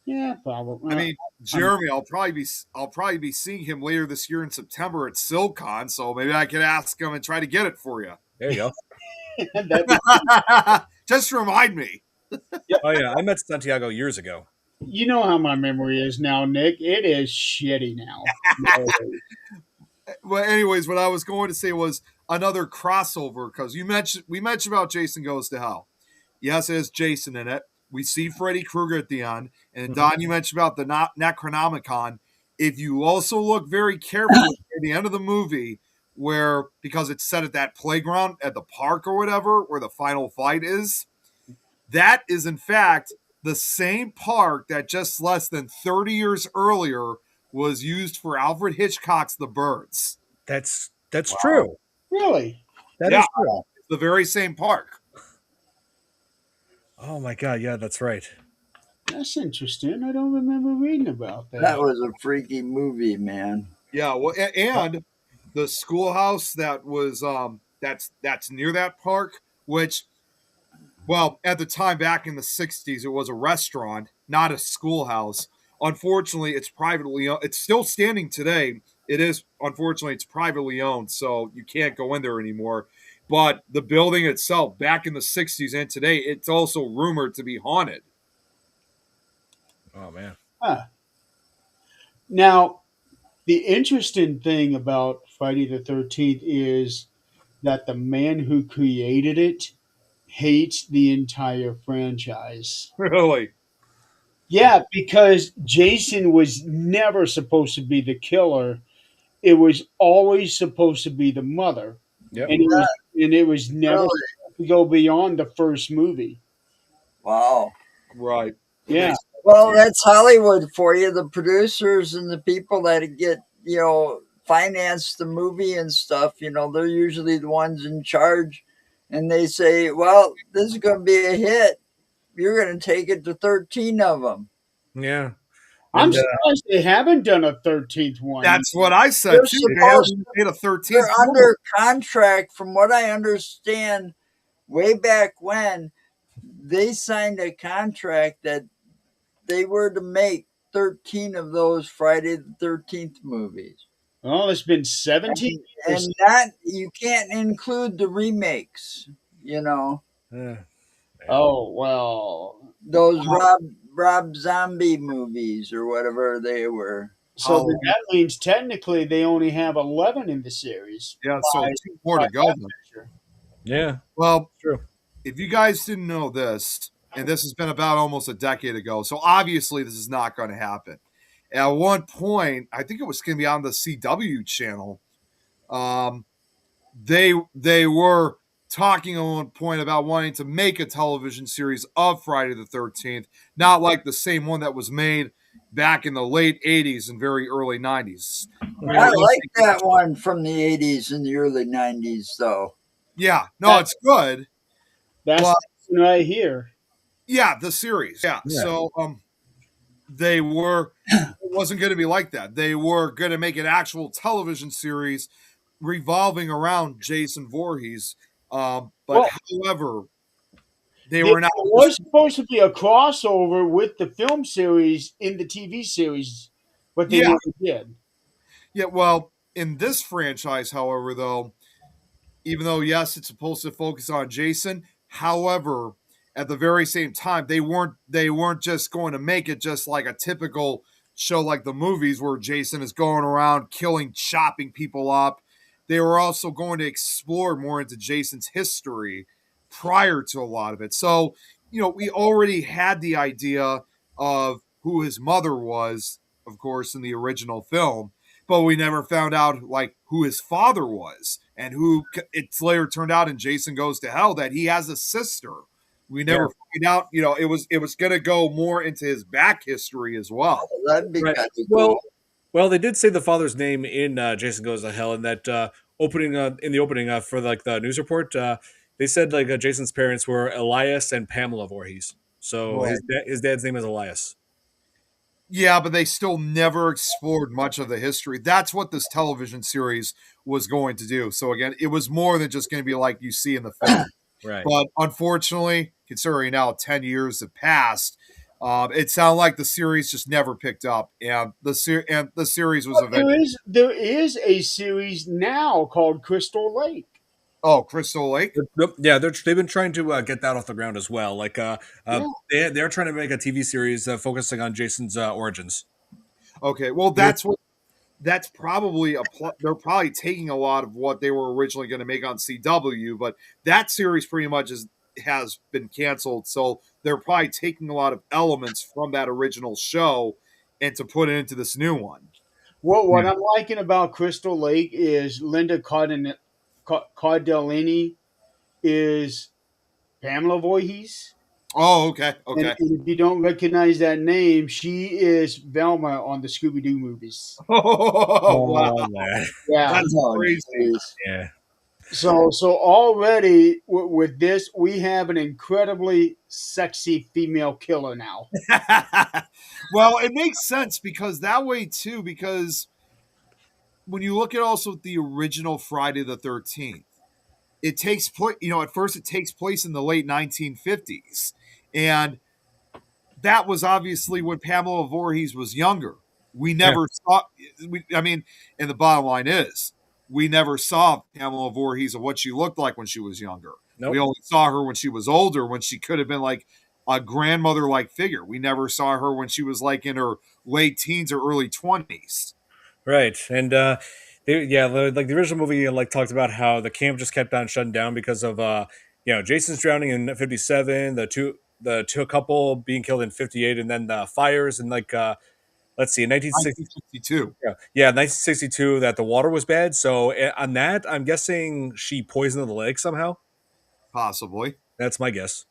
A: Yeah, probably.
B: I mean, Jeremy, I'll probably be seeing him later this year in September at SilCon, so maybe I could ask him and try to get it for you.
D: There you go.
A: that'd be,
B: Just remind me.
D: Oh yeah, I met Santiago years ago.
A: you know how my memory is now, Nick. It is shitty now.
B: Well, anyways, what I was going to say was another crossover because we mentioned about Jason Goes to Hell. Yes, it has Jason in it. We see Freddy Krueger at the end, and Don, you mentioned about the Necronomicon. If you also look very carefully at the end of the movie, where because it's set at that playground at the park or whatever, where the final fight is, that is in fact the same park that just less than 30 years earlier was used for Alfred Hitchcock's The Birds.
D: That's true.
A: Really?
D: That
B: Yeah.
D: is true.
B: It's the very same park.
D: Oh my god, yeah, that's right.
A: That's interesting. I don't remember reading about
C: That
A: that.
C: was a freaky movie, man.
B: Yeah, well, and the schoolhouse that was that's near that park, which well, at the time back in the 60s it was a restaurant, not a schoolhouse. Unfortunately, it's privately owned. It's still standing today. It is unfortunately it's privately owned, so you can't go in there anymore. But the building itself back in the 60s and today, it's also rumored to be haunted.
D: Oh man.
A: Huh. Now, The interesting thing about Friday the 13th is that the man who created it hates the entire franchise.
B: Really?
A: Yeah, because Jason was never supposed to be the killer. It was always supposed to be the mother.
D: Yep.
A: And it was never
C: Really?
A: supposed to go beyond the first movie.
C: Wow.
B: Right.
A: Yeah.
B: Makes
C: Well, that's Hollywood for you. The producers and the people that get, finance the movie and stuff, they're usually the ones in charge. And they say, well, this is going to be a hit. You're going to take it to 13 of them.
D: Yeah.
A: I'm
D: And
A: surprised they haven't done a 13th one.
B: That's what I said
C: They're
B: too. They haven't
C: supposed
B: even made a
C: They're
B: 13th movie.
C: under contract, from what I understand, way back when they signed a contract that they were to make 13 of those Friday the 13th movies.
A: Well, it's been 17 years.
C: And that you can't include the remakes,
D: yeah.
A: Oh, well.
C: those Rob Zombie movies or whatever they were.
A: So then
B: Halloween.
A: that means technically they only have 11 in the series
B: Yeah, so
A: by,
B: 2 more
A: by
B: to go.
A: that
B: Then.
A: measure.
D: Yeah.
B: Well,
D: True.
B: if you guys didn't know this, and this has been about almost a decade ago, so obviously this is not going to happen. At one point, I think it was going to be on the CW channel. Um, they were talking at one point about wanting to make a television series of Friday the 13th, not like the same one that was made back in the late 80s and very early 90s. You know,
C: I
A: Yeah.
C: like that one from the 80s and the early 90s, though.
B: yeah, no,
A: That,
B: it's good,
A: that's
B: but
A: the one right here.
B: yeah, the series, yeah.
D: Yeah.
B: So they were it wasn't going to be like that. They were going to make an actual television series revolving around Jason Voorhees. But
A: Well,
B: however, they
A: there
B: were not.
A: was supposed to be a crossover with the film series in the TV series, but they
B: Yeah,
A: never did.
B: yeah. Well, in this franchise, however, though, even though yes, it's supposed to focus on Jason. However, at the very same time, they weren't just going to make it just like a typical show like the movies where Jason is going around killing, chopping people up. They were also going to explore more into Jason's history prior to a lot of it. So, we already had the idea of who his mother was, of course, in the original film, but we never found out like who his father was and who it's later turned out in Jason Goes to Hell that he has a sister. We
D: Yeah.
B: never find out, it was going to go more into his back history as well.
C: That'd be
D: Right.
C: kind of
D: Well,
C: cool.
D: well, they did say the father's name in Jason Goes to Hell, and that opening in the opening for like the news report, they said like Jason's parents were Elias and Pamela Voorhees. So
C: Right.
D: his dad's name is Elias.
B: Yeah, but they still never explored much of the history. That's what this television series was going to do. So again, it was more than just going to be like you see in the film.
D: Right.
B: But unfortunately, considering now 10 years have passed, it sounded like the series just never picked up, and the series was
A: But
B: eventually.
A: there is a series now called Crystal Lake.
B: Oh, Crystal Lake.
D: Yeah, they've been trying to get that off the ground as well. Like,
A: Yeah.
D: they're trying to make a TV series focusing on Jason's origins.
B: Okay, well
D: Yeah.
B: that's probably they're probably taking a lot of what they were originally going to make on CW, but that series pretty much has been canceled. So they're probably taking a lot of elements from that original show and to put it into this new one.
A: What I'm liking about Crystal Lake is Linda Cardellini is Pamela Voorhees.
B: Oh, okay,
A: And,
B: okay.
A: and if you don't recognize that name, she is Velma on the Scooby Doo movies.
B: Oh, wow,
D: Oh man.
A: Yeah.
B: that's
C: Oh,
B: crazy.
C: geez.
D: Yeah.
A: So already with this, we have an incredibly sexy female killer now.
B: Well, it makes sense because that way too, because when you look at also the original Friday the 13th, it takes place, at first it takes place in the late 1950s. And that was obviously when Pamela Voorhees was younger. We
D: Yeah.
B: never saw, I mean, and the bottom line is, we never saw Pamela Voorhees of what she looked like when she was younger.
D: Nope.
B: We only saw her when she was older, when she could have been like a grandmother like figure. We never saw her when she was like in her late teens or early 20s.
D: Right, and yeah, like the original movie, like talked about how the camp just kept on shutting down because of Jason's drowning in '57, the two couple being killed in '58, and then the fires and let's see, in 1960.
B: 1962,
D: Yeah, 1962, that the water was bad. So on that, I'm guessing she poisoned the lake somehow.
B: possibly.
D: That's my guess.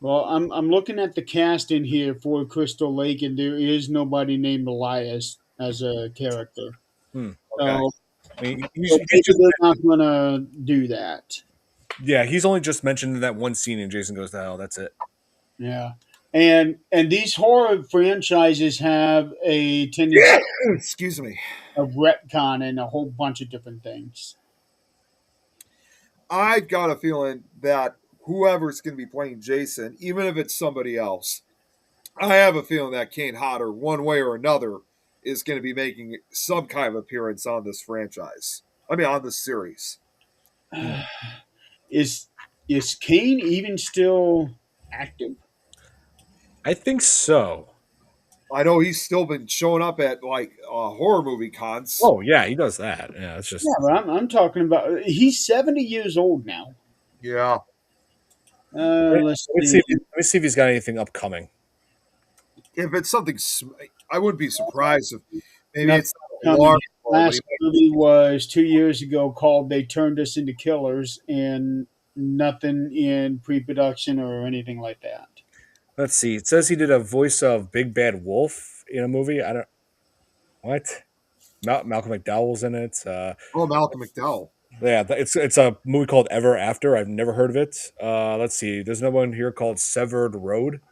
A: Well, I'm looking at the cast in here for Crystal Lake, and there is nobody named Elias as a character.
D: Hmm.
B: Okay.
A: So,
D: I mean,
A: so
D: he's
A: maybe
D: just
A: they're not gonna do that.
D: yeah, he's only just mentioned in that one scene in Jason Goes to Hell. That's it.
A: Yeah, and these horror franchises have a tendency
B: Excuse me.
A: of retcon and a whole bunch of different things.
B: I've got a feeling that whoever's going to be playing Jason, even if it's somebody else, I have a feeling that Kane Hodder, one way or another, is going to be making some kind of appearance on this franchise. I mean, on this series.
D: Hmm.
A: Is is Kane even still active?
D: I think so.
B: I know he's still been showing up at like horror movie cons.
D: Oh yeah, he does that. Yeah, it's
A: Yeah,
D: just
A: but I'm talking about he's 70 years old now.
B: Yeah.
A: Let's
D: let me see.
A: see.
D: Let me see if he's got anything upcoming.
B: If it's something, I wouldn't be surprised if maybe
A: Nothing
B: it's not a
A: coming.
B: large
A: His
B: role, but he
A: last movie was 2 years ago called "They Turned Us Into Killers," and nothing in pre-production or anything like that.
D: Let's see. It says he did a voice of Big Bad Wolf in a movie. I don't what. Malcolm McDowell's in it.
B: oh, Malcolm McDowell.
D: Yeah, it's a movie called Ever After. I've never heard of it. Let's see. There's another one here called Severed Road.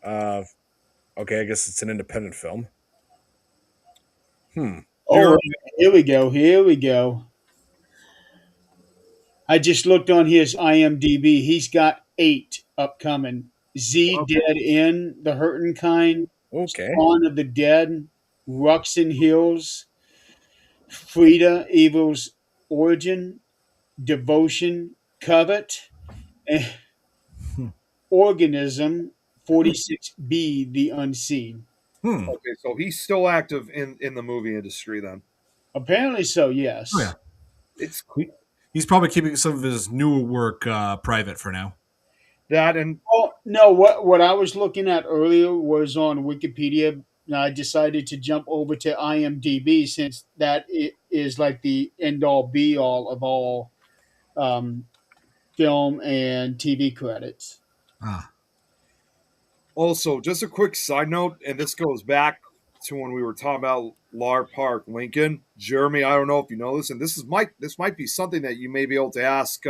D: Uh, okay, I guess it's an independent film. Hmm.
A: Oh,
B: Jeremy.
A: wait, here we go. Here we go. I just looked on his IMDb. He's got 8 upcoming. Z
B: Okay.
A: Dead End, The Hurting Kind,
D: Okay.
A: Spawn of the Dead, Ruxin Hills, Frida, Evil's Origin, Devotion, Covet, and
D: Hmm.
A: Organism 46B, The Unseen.
D: Hmm.
B: Okay, so he's still active in the movie industry. Then
A: Apparently so,
D: Oh yeah.
A: yes.
B: it's
D: He's probably keeping some of his newer work private for now.
B: that, and
A: Oh, no, what I was looking at earlier was on Wikipedia. And I decided to jump over to IMDb since is like the end all be all of all um, film and TV credits.
D: Ah.
B: also just a quick side note, and this goes back to when we were talking about Lar Park, Lincoln. Jeremy, I don't know if you know this, and this might be something that you may be able to ask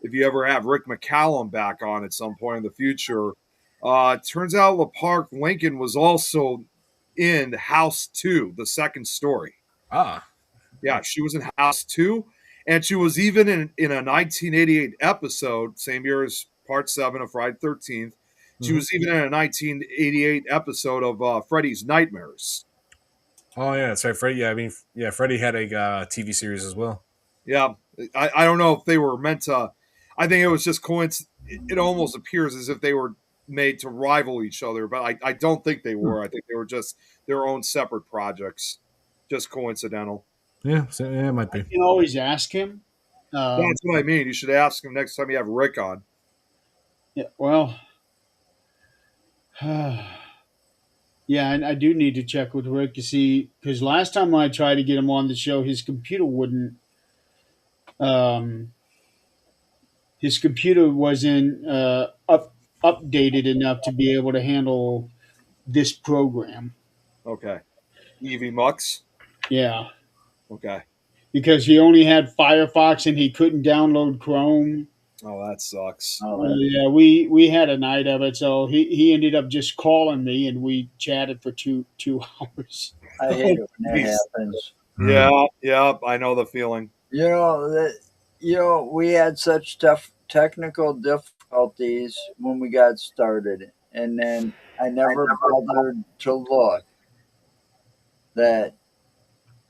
B: if you ever have Rick McCallum back on at some point in the future. It turns out La Park Lincoln was also in House 2, the second story.
D: Ah.
B: Yeah, she was in House 2, and she was even in a 1988 episode, same year as Part 7 of Friday the 13th. She
D: Mhm.
B: was even in a 1988 episode of Freddy's Nightmares.
D: Oh yeah, that's right. Freddy. Yeah, I mean, yeah, Freddy had a TV series as well.
B: Yeah, I don't know if they were meant to. I think it was just coincidence. It almost appears as if they were made to rival each other, but I don't think they
D: Hmm.
B: were. I think they were just their own separate projects, just coincidental.
D: Yeah, yeah, it might
A: I
D: be.
A: can always ask him. Um,
B: That's what I mean. You should ask him next time you have Rick on.
A: yeah, well, yeah, and I do need to check with Rick to see because last time I tried to get him on the show, um, his computer wasn't updated enough to be able to handle this program.
B: Okay. Evie Mux.
A: Yeah,
B: Okay.
A: because he only had Firefox and he couldn't download Chrome.
B: Oh, that sucks.
C: Oh, that,
A: Yeah, we had a night of it, so he ended up just calling me and we chatted for two hours.
C: I hate it when that
B: Jeez.
C: happens.
B: Yeah, yeah, I know the feeling.
C: You know that we had such tough technical difficulties when we got started, and then I never bothered to look that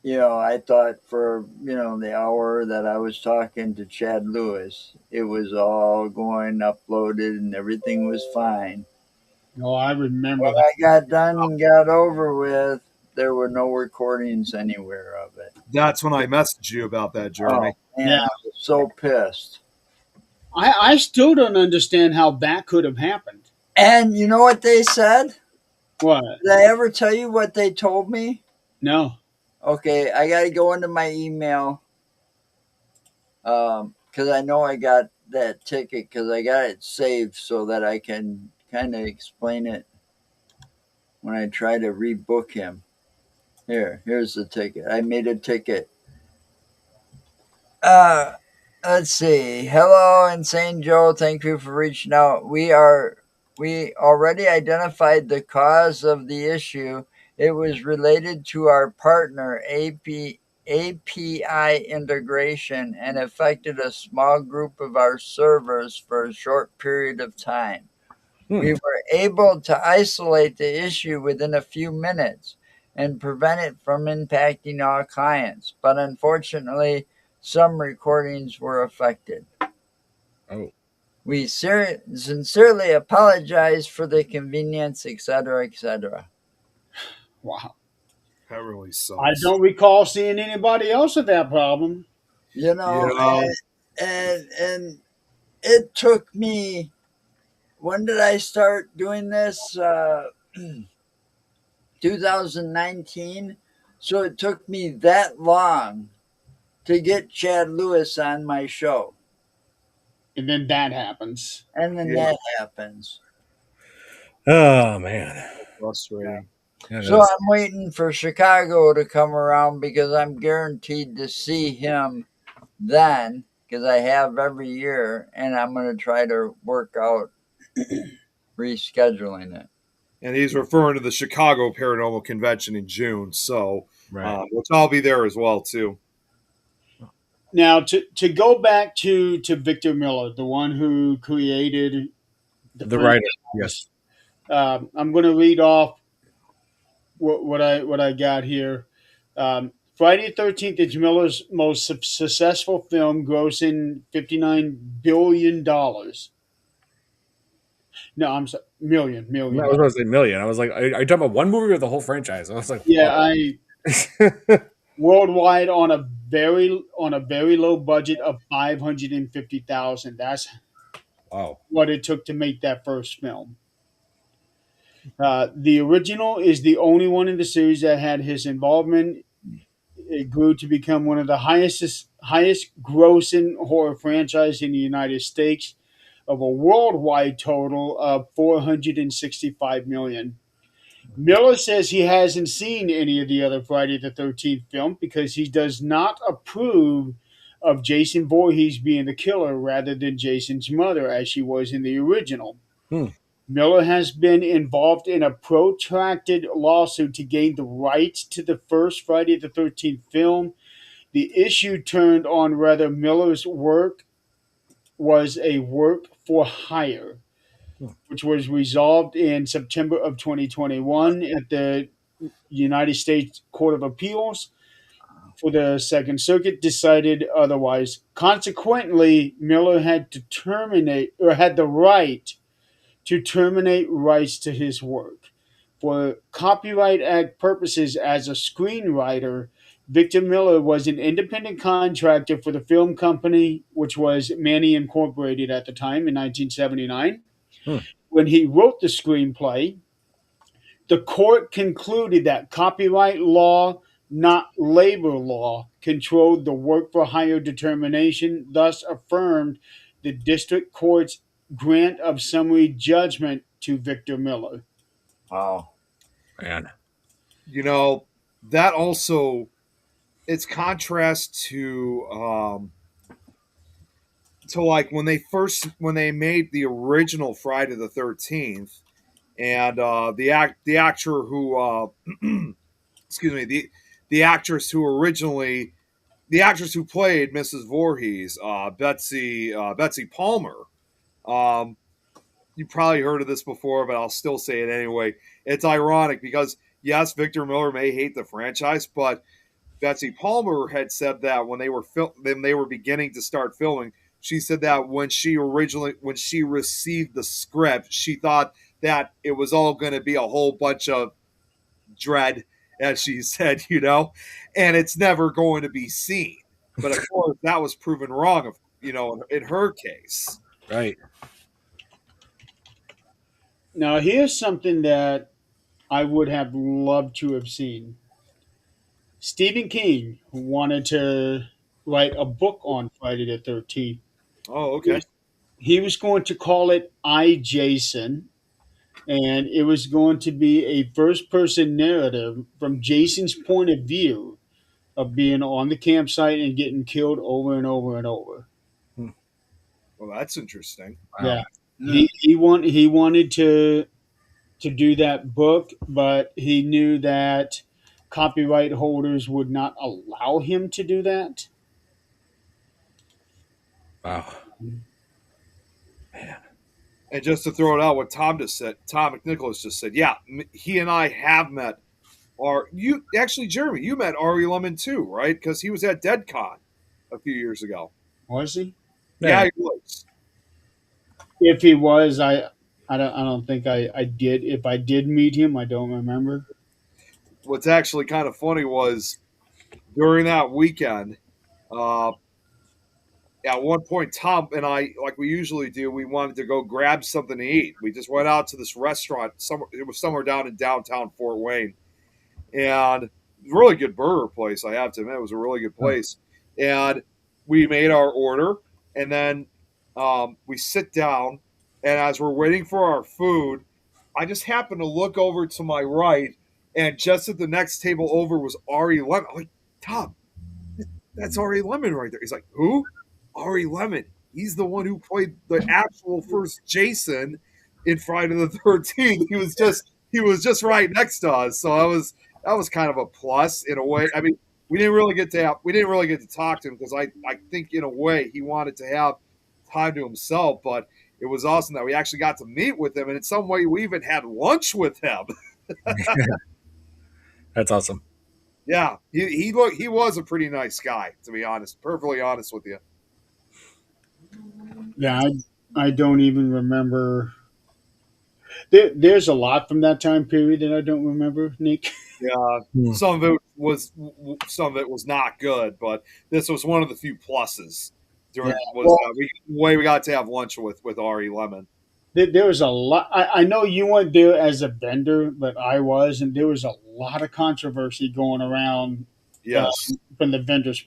C: I thought for the hour that I was talking to Chad Lewis, it was all going uploaded and everything was fine.
A: Oh, I remember
C: When
A: that.
C: I got done and got over with, there were no recordings anywhere of it.
B: That's when I messaged you about that,
C: Oh
B: Jeremy.
C: man,
A: Yeah,
C: I was so pissed.
A: I still don't understand how that could have happened.
C: And you know what they said?
A: What?
C: Did I ever tell you what they told me?
A: No.
C: Okay, I got to go into my email because I know I got that ticket because I got it saved so that I can kind of explain it when I try to rebook him. Here's the ticket. I made a ticket. Uh, let's see. Hello, Insane Joe. Thank you for reaching out. We already identified the cause of the issue. It was related to our partner API integration and affected a small group of our servers for a short period of time.
D: Hmm.
C: We were able to isolate the issue within a few minutes and prevent it from impacting our clients, but unfortunately, some recordings were affected.
D: Oh,
C: We sincerely apologize for the inconvenience, etc., etc.
A: Wow.
B: That really
A: I
B: sucks.
A: don't recall seeing anybody else with that problem.
C: You know,
B: Yeah,
C: and it took me. When did I start doing this? 2019. So it took me that long to get Chad Lewis on my show.
A: And then that happens.
C: And then
B: yeah,
C: that happens.
D: oh man,
C: Yeah.
B: frustrating.
D: that
C: So
D: is.
C: I'm waiting for Chicago to come around because I'm guaranteed to see him then because I have every year and I'm going to try to work out rescheduling it.
B: And he's referring to the Chicago Paranormal Convention in June, so
D: Right.
B: which I'll be there as well too.
A: Now, to go back to Victor Miller, the one who created the
D: The writer. Yes.
A: franchise, I'm going to read off what I got here. Friday the 13th is Miller's most successful film, grossing $59 billion. No, I'm sorry, million,
D: I
A: million.
D: was going to say million. I was like, are you talking about one movie or the whole franchise? I was like,
A: Yeah,
D: whoa.
A: I worldwide on a very low budget of 550,000. That's
D: Wow.
A: what it took to make that first film. The original is the only one in the series that had his involvement. It grew to become one of the highest grossing horror franchise in the United States, of a worldwide total of 465 million. Miller says he hasn't seen any of the other Friday the 13th film because he does not approve of Jason Voorhees being the killer rather than Jason's mother as she was in the original.
D: Hmm.
A: Miller has been involved in a protracted lawsuit to gain the rights to the first Friday the 13th film. The issue turned on whether Miller's work was a work for hire,
D: Hmm.
A: which was resolved in September of 2021 at the United States Court of Appeals for the Second Circuit decided otherwise. Consequently, Miller had to terminate or had the right to terminate rights to his work. For Copyright Act purposes, as a screenwriter, Victor Miller was an independent contractor for the film company, which was Manny Incorporated at the time in 1979.
D: Hmm.
A: When he wrote the screenplay, the court concluded that copyright law, not labor law, controlled the work for hire determination, thus affirmed the district court's grant of summary judgment to Victor Miller.
C: Wow.
D: Man.
B: You know, that also it's contrast to like when they made the original Friday the 13th and the actor who excuse me the actress who originally the actress who played Mrs. Voorhees, Betsy Palmer. Um, you probably heard of this before, but I'll still say it anyway. It's ironic because yes, Victor Miller may hate the franchise, but Betsy Palmer had said that when they were beginning to start filming, she said that when she received the script, she thought that it was all going to be a whole bunch of dread, as she said, and it's never going to be seen. But of course, that was proven wrong, in her case.
D: Right.
A: Now, here's something that I would have loved to have seen. Stephen King wanted to write a book on Friday the 13th.
B: Oh,
A: He
B: okay.
A: was, he was going to call it I, Jason, and it was going to be a first person narrative from Jason's point of view of being on the campsite and getting killed over and over and over.
D: Hmm.
B: Well, that's interesting.
D: Wow.
A: Yeah. He wanted to do that book, but he knew that copyright holders would not allow him to do that.
D: Wow. Man.
B: And just to throw it out, what Tom just said, Tom McNicholas just said, yeah, he and I have met. Or you actually, Jeremy, you met Ari Lemon too, right? Because he was at DeadCon a few years ago.
A: Was he?
B: Yeah,
D: Yeah.
B: he was.
A: If he was, I don't think I did. If I did meet him, I don't remember.
B: What's actually kind of funny was during that weekend, uh, at one point, Tom and I, like we usually do, we wanted to go grab something to eat. We just went out to this restaurant. It was somewhere down in downtown Fort Wayne, and really good burger place. I have to admit, it was a really good place. And we made our order, and then we sit down, and as we're waiting for our food, I just happened to look over to my right, and just at the next table over was Ari Lemon. I'm like, Tom, that's Ari Lemon right there. He's like, who? Ari Lemon. He's the one who played the actual first Jason in Friday the 13th. He was just right next to us. So that was kind of a plus in a way. I mean, we didn't really get to talk to him because I think in a way he wanted to have time to himself, but it was awesome that we actually got to meet with him, and in some way we even had lunch with him.
D: That's awesome.
B: Yeah, he was a pretty nice guy, to be honest, perfectly honest with you.
A: Yeah, I don't even remember. There's a lot from that time period that I don't remember, Nick.
B: Yeah,
D: Hmm.
B: some of it was not good, but this was one of the few pluses.
A: Yeah,
B: During was
A: well,
B: the way we got to have lunch with Ari Lemon.
A: there was a lot. I know you weren't there as a vendor, but I was, and there was a lot of controversy going around
B: Yes.
A: from the vendor's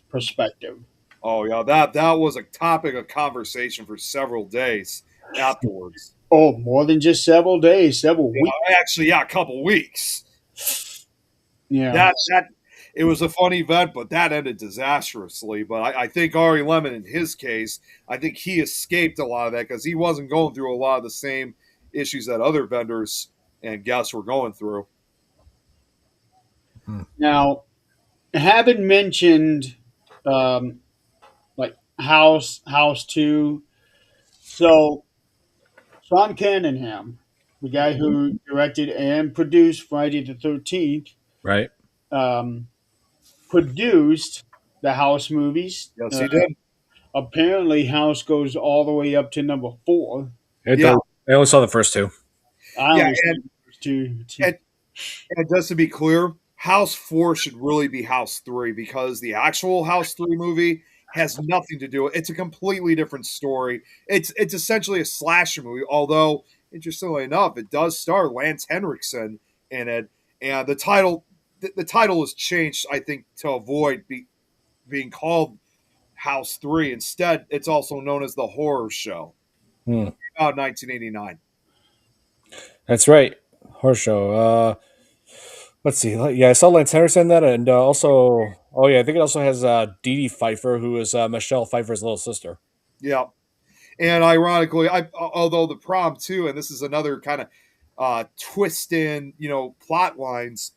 A: perspective.
B: Oh yeah, that was a topic of conversation for several days afterwards.
A: Oh, more than just several days, several weeks.
B: Actually, yeah, a couple weeks.
A: Yeah,
B: That it was a fun event, but that ended disastrously. But I think Ari Lemon, in his case, I think he escaped a lot of that because he wasn't going through a lot of the same issues that other vendors and guests were going through.
D: Hmm.
A: now, having mentioned um, like House Two, so Sean Cunningham, the guy who directed and produced Friday the 13th,
D: Right.
A: um, produced the House movies.
B: Yes, he did.
A: Apparently, House goes all the way up to number four.
D: It
B: Yeah,
D: does. I only saw the first two.
A: I
B: yeah,
A: only saw the first two.
B: and And just to be clear, House 4 should really be House 3 because the actual House 3 movie has nothing to do with it. It's a completely different story. It's essentially a slasher movie, although interestingly enough, it does star Lance Henriksen in it, and the title is changed, I think, to avoid being called House 3. Instead, it's also known as The Horror Show.
D: Hmm.
B: About 1989.
D: That's right. Horror show. Let's see. Yeah, I saw Lance Henriksen in that, and also, oh yeah, I think it also has Dee Dee Pfeiffer, who is Michelle Pfeiffer's little sister.
B: Yeah. And ironically, although the prom too, and this is another kind of twist in plot lines.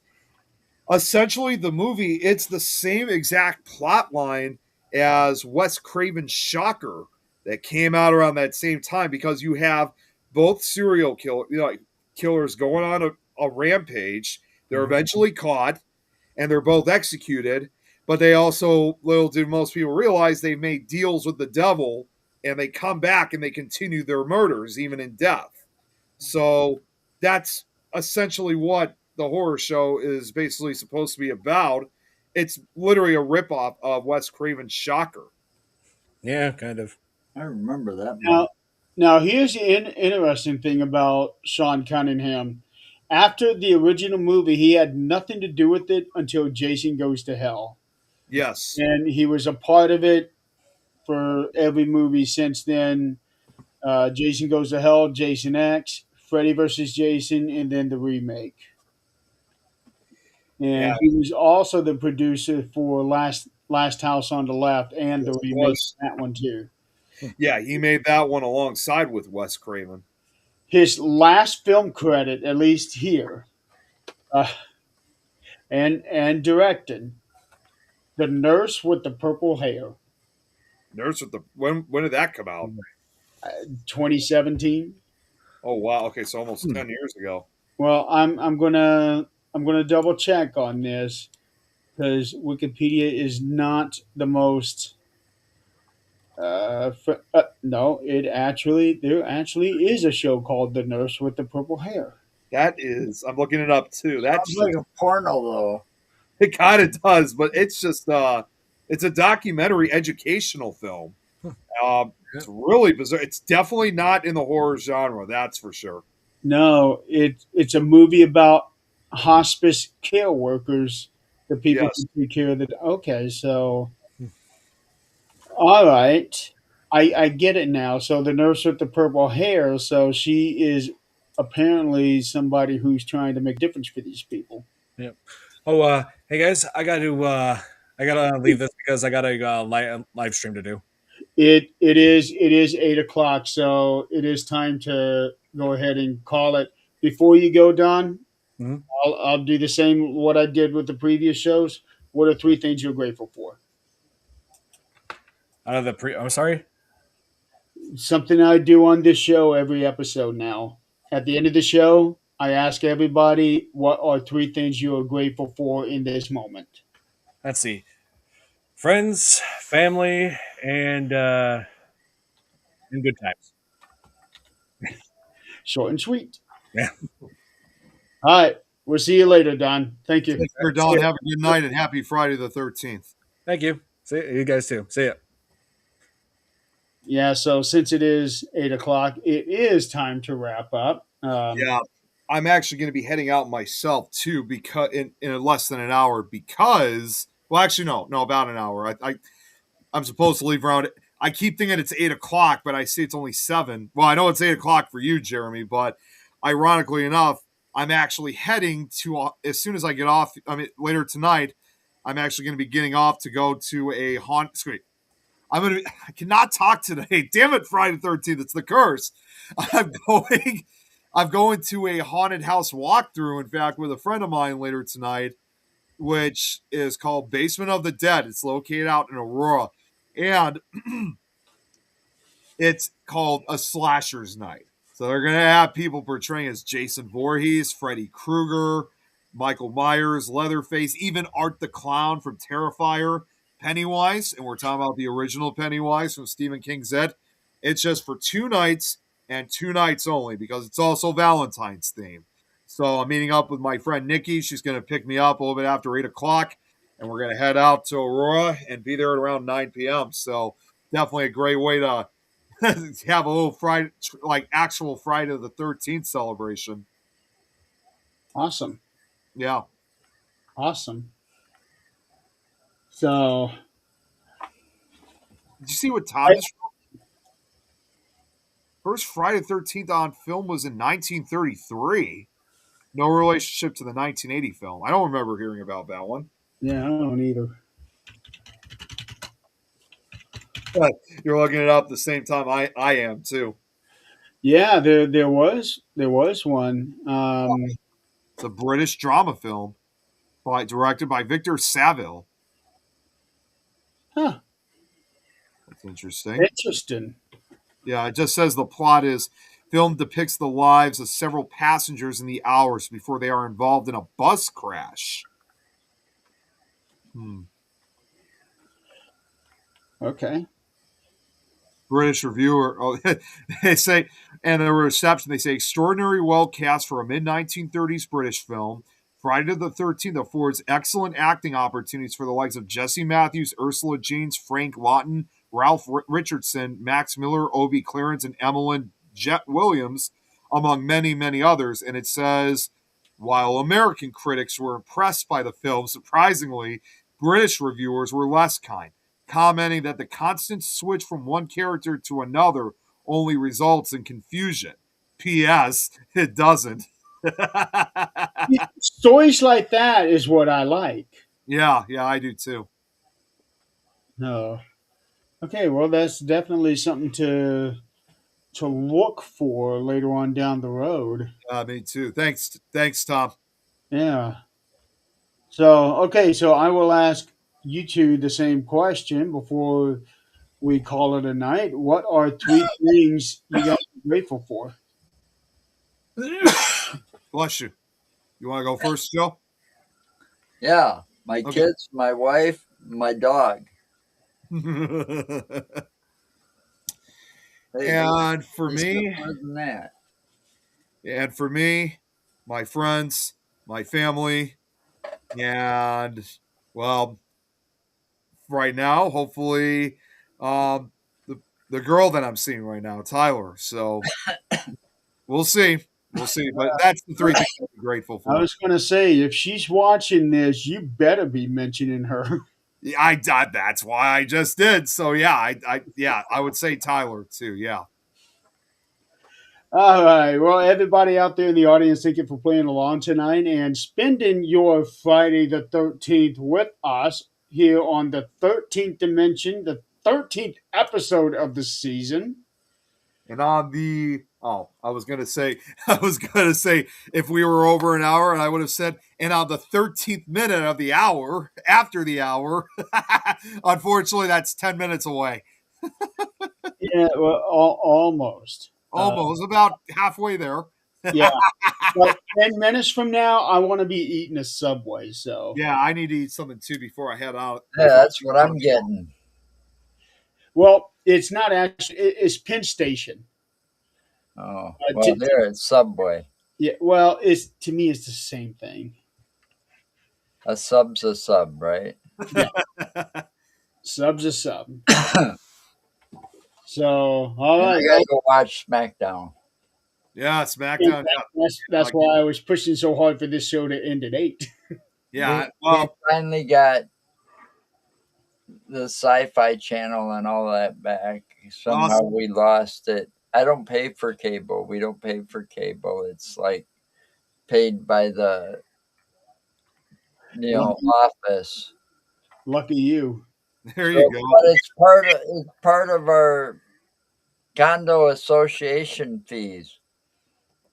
B: Essentially, the movie it's the same exact plot line as Wes Craven's Shocker that came out around that same time because you have both killers going on a rampage. They're
D: Mhm.
B: eventually caught and they're both executed. But they also, little do most people realize, they've made deals with the devil and they come back and they continue their murders even in death. So that's essentially what the horror show is basically supposed to be about. It's literally a ripoff of Wes Craven's Shocker.
D: Yeah, kind of.
C: I remember that movie.
A: Now, now here's the interesting thing about Sean Cunningham. After the original movie, he had nothing to do with it until Jason Goes to Hell,
B: Yes.
A: and he was a part of it for every movie since then. Jason Goes to Hell, Jason X, Freddy versus Jason, and then the remake.
B: Yeah.
A: And he was also the producer for Last House on the Left and
B: Yes,
A: the
B: it
A: remake
B: was.
A: of that one too.
B: Yeah, he made that one alongside with Wes Craven.
A: His last film credit, at least here, uh, and directed The Nurse with the Purple Hair,
B: Nurse with the when did that come out?
A: 2017.
B: Oh wow, okay, so almost
D: Hmm.
B: 10 years ago.
A: Well, I'm gonna double check on this because Wikipedia is not the most. No, it actually there actually is a show called The Nurse with the Purple Hair.
B: That is, I'm looking it up too. That's
C: Sounds like
B: just
C: a porno though.
B: it kind of does, but it's just it's a documentary educational film.
D: Yeah.
B: It's really bizarre. It's definitely not in the horror genre, that's for sure.
A: No, it's a movie about hospice care workers, the people who
B: Yes.
A: take care of the. Okay, so all right, I get it now. So the nurse with the purple hair, so she is apparently somebody who's trying to make a difference for these people.
D: Yep. Oh, hey guys, I gotta leave this because I got a live stream to do.
A: It is 8 o'clock, so it is time to go ahead and call it. Before you go, Don,
D: Mhm.
A: I'll do the same what I did with the previous shows. What are three things you're grateful for?
D: Out of the pre, I'm sorry.
A: Something I do on this show every episode now. At the end of the show, I ask everybody what are three things you are grateful for in this moment.
D: Let's see, friends, family, and good times.
A: Short and sweet.
D: Yeah.
A: All right. We'll see you later, Don. Thank you.
B: Take care,
D: See
B: Don.
D: ya.
B: Have a good night and happy Friday the 13th.
D: Thank you. See you guys too. See ya.
A: Yeah, so since it is 8 o'clock, it is time to wrap up.
B: Yeah. I'm actually going to be heading out myself too because in less than an hour because well actually no about an hour. I'm supposed to leave around. I keep thinking it's 8 o'clock, but I see it's only 7. Well, I know it's 8 o'clock for you, Jeremy, but ironically enough, I'm actually heading to as soon as I get off. I mean, later tonight, I'm actually going to be getting off to go to a haunt. Excuse me, I'm going to. I cannot talk today. Damn it, Friday the 13th. It's the curse. I'm going. I'm going to a haunted house walkthrough. In fact, with a friend of mine later tonight, which is called Basement of the Dead. It's located out in Aurora. And it's called a slashers night. So they're going to have people portraying as Jason Voorhees, Freddy Krueger, Michael Myers, Leatherface, even Art the Clown from Terrifier, Pennywise, and we're talking about the original Pennywise from Stephen King's It. It's just for 2 nights and 2 nights only because it's also Valentine's theme. So I'm meeting up with my friend Nikki. She's going to pick me up a little bit after 8 o'clock, and we're going to head out to Aurora and be there at around 9 p.m. So definitely a great way to have a little Friday, like actual Friday the 13th celebration.
A: Awesome.
B: Yeah.
A: Awesome. So,
B: Did you see what
A: I,
B: time this first Friday the 13th on film was in 1933? No relationship to the 1980 film. I don't remember hearing about that one.
A: yeah, I don't either.
B: But you're looking it up the same time I am too.
A: Yeah, there was one.
B: It's a British drama film directed by Victor Saville.
A: Huh,
B: That's interesting.
A: interesting.
B: Yeah, it just says the plot is film depicts the lives of several passengers in the hours before they are involved in a bus crash. Hmm.
A: Okay.
B: British reviewer. Oh, they say And the reception, they say, extraordinary well cast for a mid 1930s British film. Friday the 13th affords excellent acting opportunities for the likes of Jesse Matthews, Ursula Jeans, Frank Lawton, Ralph Richardson, Max Miller, Obi Clarence, and Emmeline Jet Williams, among many, many others. And it says, while American critics were impressed by the film, surprisingly, British reviewers were less kind, commenting that the constant switch from one character to another only results in confusion. P.S. It doesn't.
A: Stories like that is what I like.
B: Yeah, I do too.
A: No. Okay, well, that's definitely something to look for later on down the road.
B: Me too. Thanks, Tom.
A: Yeah. So, okay, so I will ask you two the same question before we call it a night. What are three things you guys are grateful for?
B: Bless you. You want to go first, Joe?
C: Yeah, my
B: Okay.
C: kids, my wife, my dog.
B: and for
C: They said
B: me,
C: more than that.
B: and for me, my friends, my family, and well, right now, hopefully, um, the the girl that I'm seeing right now, Tyler. So we'll see. We'll see. But that's the three things I'm grateful
A: I
B: for.
A: was going to say, if she's watching this, you better be mentioning her.
B: Yeah, that's why I just did. So yeah, I would say Tyler too. Yeah.
A: All right. Well, everybody out there in the audience, thank you for playing along tonight and spending your Friday the 13th with us here on the 13th Dimension, the 13th episode of the season.
B: And on the I was gonna say I was gonna say if we were over an hour, and I would have said, and on the 13th minute of the hour after the hour, unfortunately, that's 10 minutes away.
A: Yeah, well, almost.
B: Almost about halfway there.
A: Yeah. But 10 minutes from now, I want to be eating a Subway. So,
B: Yeah, I need to eat something too before I head out.
C: Yeah,
B: Before
C: that's what I'm getting.
A: well, it's not actually, it's Penn Station.
C: Oh,
A: Uh,
C: well,
A: to,
C: there it's Subway.
A: yeah, well, it's to me, it's the same thing.
C: A sub's a sub, right?
A: Yeah, sub's a sub. So, all
C: And I
A: right. Well,
C: gotta go watch SmackDown.
B: Yeah,
A: and
B: SmackDown. Yeah,
A: that's why I was pushing so hard for this show to end at 8.
B: yeah.
C: They
B: Well,
C: finally got the Sci-Fi Channel and all that back. Somehow
B: awesome.
C: we lost it. I don't pay for cable. We don't pay for cable. It's like paid by the
A: Lucky,
C: office.
A: lucky you.
B: There
C: So,
B: you go.
C: but it's part of our condo association fees.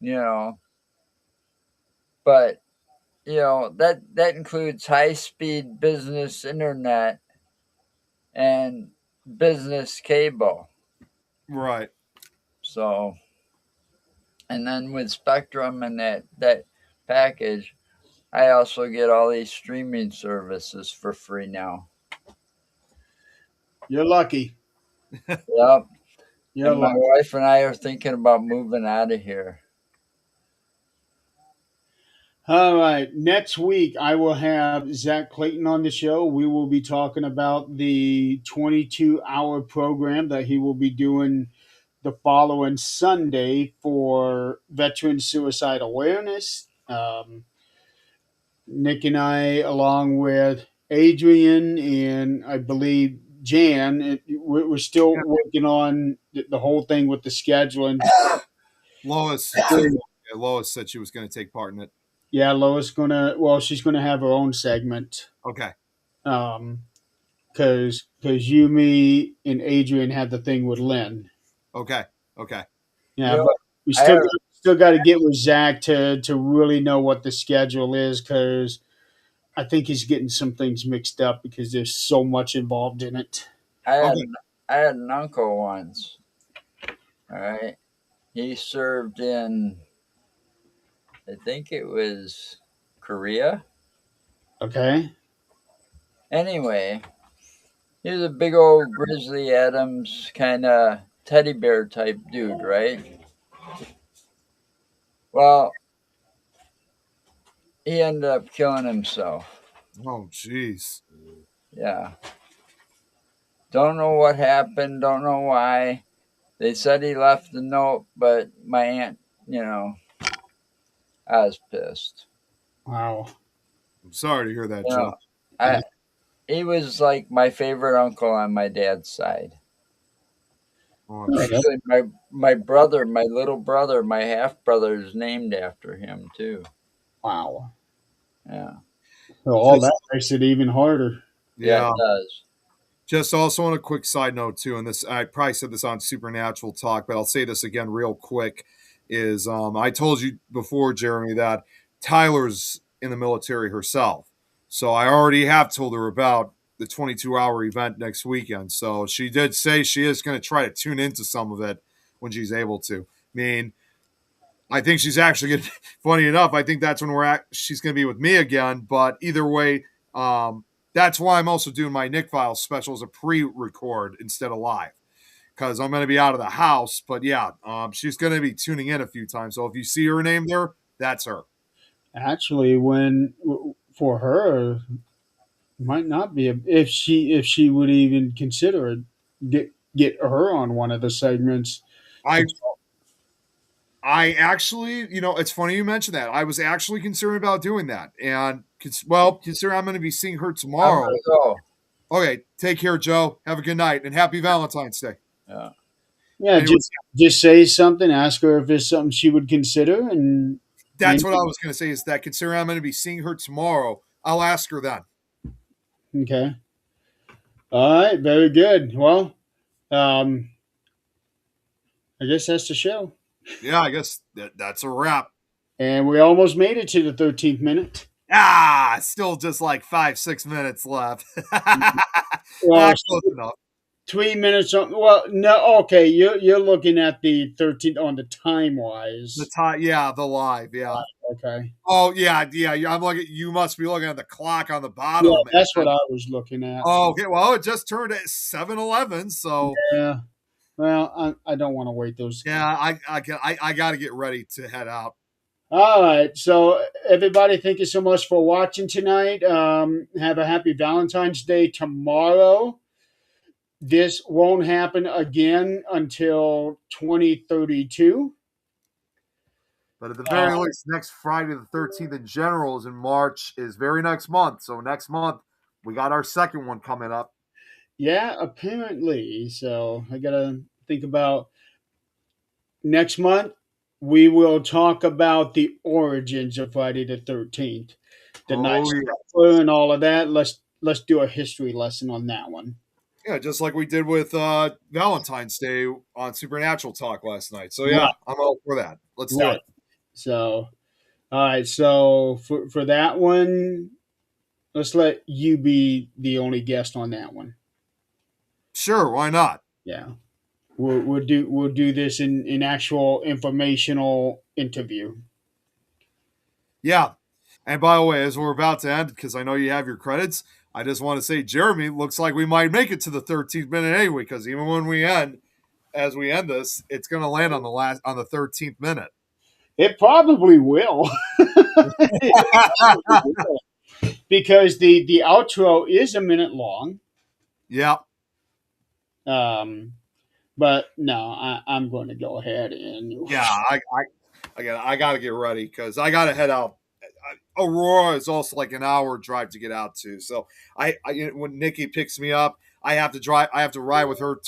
C: You know, but that includes high speed business internet and business cable.
B: Right.
C: So, and then with Spectrum and that package, I also get all these streaming services for free now.
A: You're lucky.
C: Yep.
A: You're
C: And my
A: lucky.
C: wife and I are thinking about moving out of here.
A: All right. Next week, I will have Zach Clayton on the show. We will be talking about the 22-hour program that he will be doing the following Sunday for Veteran Suicide Awareness. Nick and I, along with Adrian and I believe Jan, we're still working on the whole thing with the scheduling.
B: Lois, Lois said she was going to take part in it.
A: Yeah, Lois she's gonna have her own segment.
B: Okay.
A: Um, because you, me, and Adrian had the thing with Lynn.
B: Okay. Okay.
A: Yeah,
C: You know,
A: but we
C: I
A: still got to get with Zach to really know what the schedule is because I think he's getting some things mixed up because there's so much involved in it.
C: I had
B: Okay.
C: I had an uncle once. All right, he served in, I think it was Korea.
A: Okay.
C: Anyway, he was a big old Grizzly Adams kind of teddy bear type dude, right? Well, he ended up killing himself.
B: Oh, jeez.
C: Yeah. Don't know what happened. Don't know why. They said he left a note, but my aunt, you know, I was pissed.
A: Wow.
B: I'm sorry to hear that,
C: You know,
B: Joe.
C: I he was like my favorite uncle on my dad's side.
B: Oh, I'm
A: Yeah,
B: sure.
C: Actually, my brother, my little brother, my half brother is named after him too.
A: wow.
C: Yeah,
A: So all
B: Just
A: that makes it even harder.
C: yeah,
B: yeah.
C: it does.
B: Just also on a quick side note too, and this I probably said this on Supernatural Talk, but I'll say this again real quick. Is I told you before, Jeremy, that Tyler's in the military herself, so I already have told her about the 22-hour event next weekend. So she did say she is going to try to tune into some of it when she's able to. I mean, I think she's actually going to, funny enough, I think that's when she's going to be with me again. But either way, that's why I'm also doing my Nick Files special as a pre-record instead of live because I'm going to be out of the house. But yeah, she's going to be tuning in a few times. So if you see her name there, that's her.
A: Actually, when for her might not be if she would even consider it, get her on one of the segments.
B: I I actually, it's funny you mentioned that. I was actually concerned about doing that, and well, considering I'm going to be seeing her
C: I'm
B: tomorrow.
C: gonna go.
B: Okay, take care, Joe. Have a good night and happy Valentine's Day.
C: Yeah.
A: Yeah,
B: Anyway,
A: just say something. Ask her if it's something she would consider, and you
B: that's what I was going to say is that considering I'm going to be seeing her tomorrow, I'll ask her then.
A: okay. All right, very good. Well, I guess that's the show,
B: Yeah, I guess that's a wrap.
A: and we almost made it to the 13th minute.
B: Still just like 5, 6 minutes left.
A: Well,
B: Close enough.
A: 3 minutes. Well, no, okay. You're looking at the 13th on the time
B: The
A: wise.
B: time, yeah, the live, yeah.
A: Okay.
B: Oh, yeah, yeah. I'm looking. You must be looking at the clock on the
A: Yeah,
B: bottom.
A: that's what
B: And,
A: I was looking at.
B: oh, okay. Well, it just turned at 7:11, so
A: Yeah. Well, I don't want to wait those.
B: yeah, I got to get ready to head out.
A: All right. So, everybody, thank you so much for watching tonight. Have a happy Valentine's Day tomorrow. This won't happen again until 2032.
B: But at the
A: Uh,
B: very least, next Friday the 13th in general is in March, is very next month. So next month we got our second one coming up.
A: yeah, apparently. So, I got to think about next month. We will talk about the origins of Friday the 13th, the Night
B: Oh yeah.
A: Stalker, and all of that. Let's do a history lesson on that one.
B: Yeah, just like we did with Valentine's Day on Supernatural Talk last night. So
A: Right.
B: yeah, I'm all for that. Let's do
A: Right.
B: it.
A: So, all right. So for that one, let's let you be the only guest on that one.
B: Sure, why not?
A: Yeah. We'll do this in actual informational interview.
B: Yeah. And by the way, as we're about to end, because I know you have your credits, I just want to say, Jeremy, looks like we might make it to the 13th minute anyway, because even when we end, as we end this, it's going to land on the 13th minute.
A: It probably will. Because the outro is a minute long.
B: Yeah.
A: But no, I'm going to go ahead and
B: Yeah, I got to get ready because I got to head out. Aurora is also like an hour drive to get out to. So when Nikki picks me up, I have to drive. I have to ride with her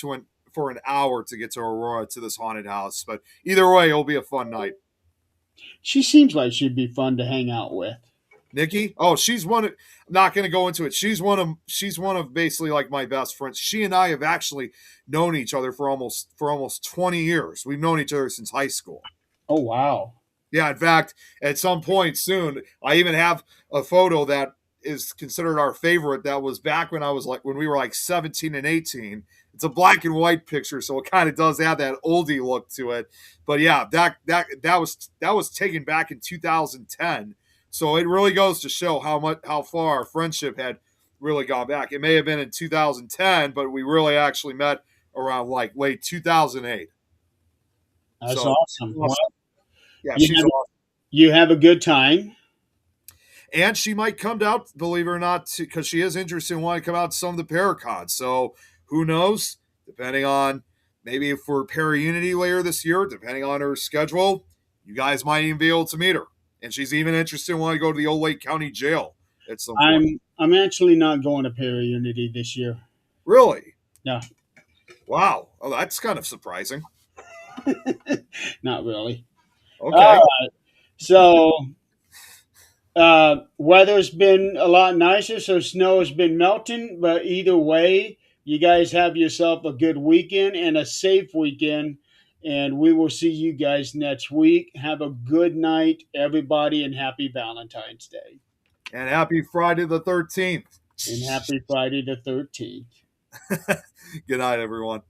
B: for an hour to get to Aurora to this haunted house. But either way, it'll be a fun night.
A: she seems like she'd be fun to hang out with.
B: Nikki, oh, she's one. I'm not going to go into it. She's one of basically like my best friends. She and I have actually known each other for almost 20 years. We've known each other since high school.
A: Oh wow.
B: Yeah, in fact, at some point soon, I even have a photo that is considered our favorite. That was back when we were like 17 and 18. It's a black and white picture, so it kind of does have that oldie look to it. But yeah, that was taken back in 2010. So it really goes to show how far our friendship had really gone back. It may have been in 2010, but we really actually met around like late 2008.
A: That's
B: So
A: awesome. Well,
B: yeah,
A: you
B: she's
A: have,
B: awesome.
A: You have a good time.
B: And she might come out, believe it or not, because she is interested in wanting to come out to some of the Paracons. So who knows? Depending on maybe for Para-Unity later this year, depending on her schedule, you guys might even be able to meet her. And she's even interested in wanting to go to the old Lake County Jail at some point.
A: I'm actually not going to Perry Unity this year.
B: Really?
A: No,
B: Wow. Oh, that's kind of surprising.
A: not really.
B: Okay.
A: So weather's been a lot nicer, so snow has been melting. But either way, you guys have yourself a good weekend and a safe weekend. And we will see you guys next week. Have a good night, everybody, and happy Valentine's Day.
B: And happy Friday the 13th.
A: And happy Friday the 13th.
B: Good night, everyone.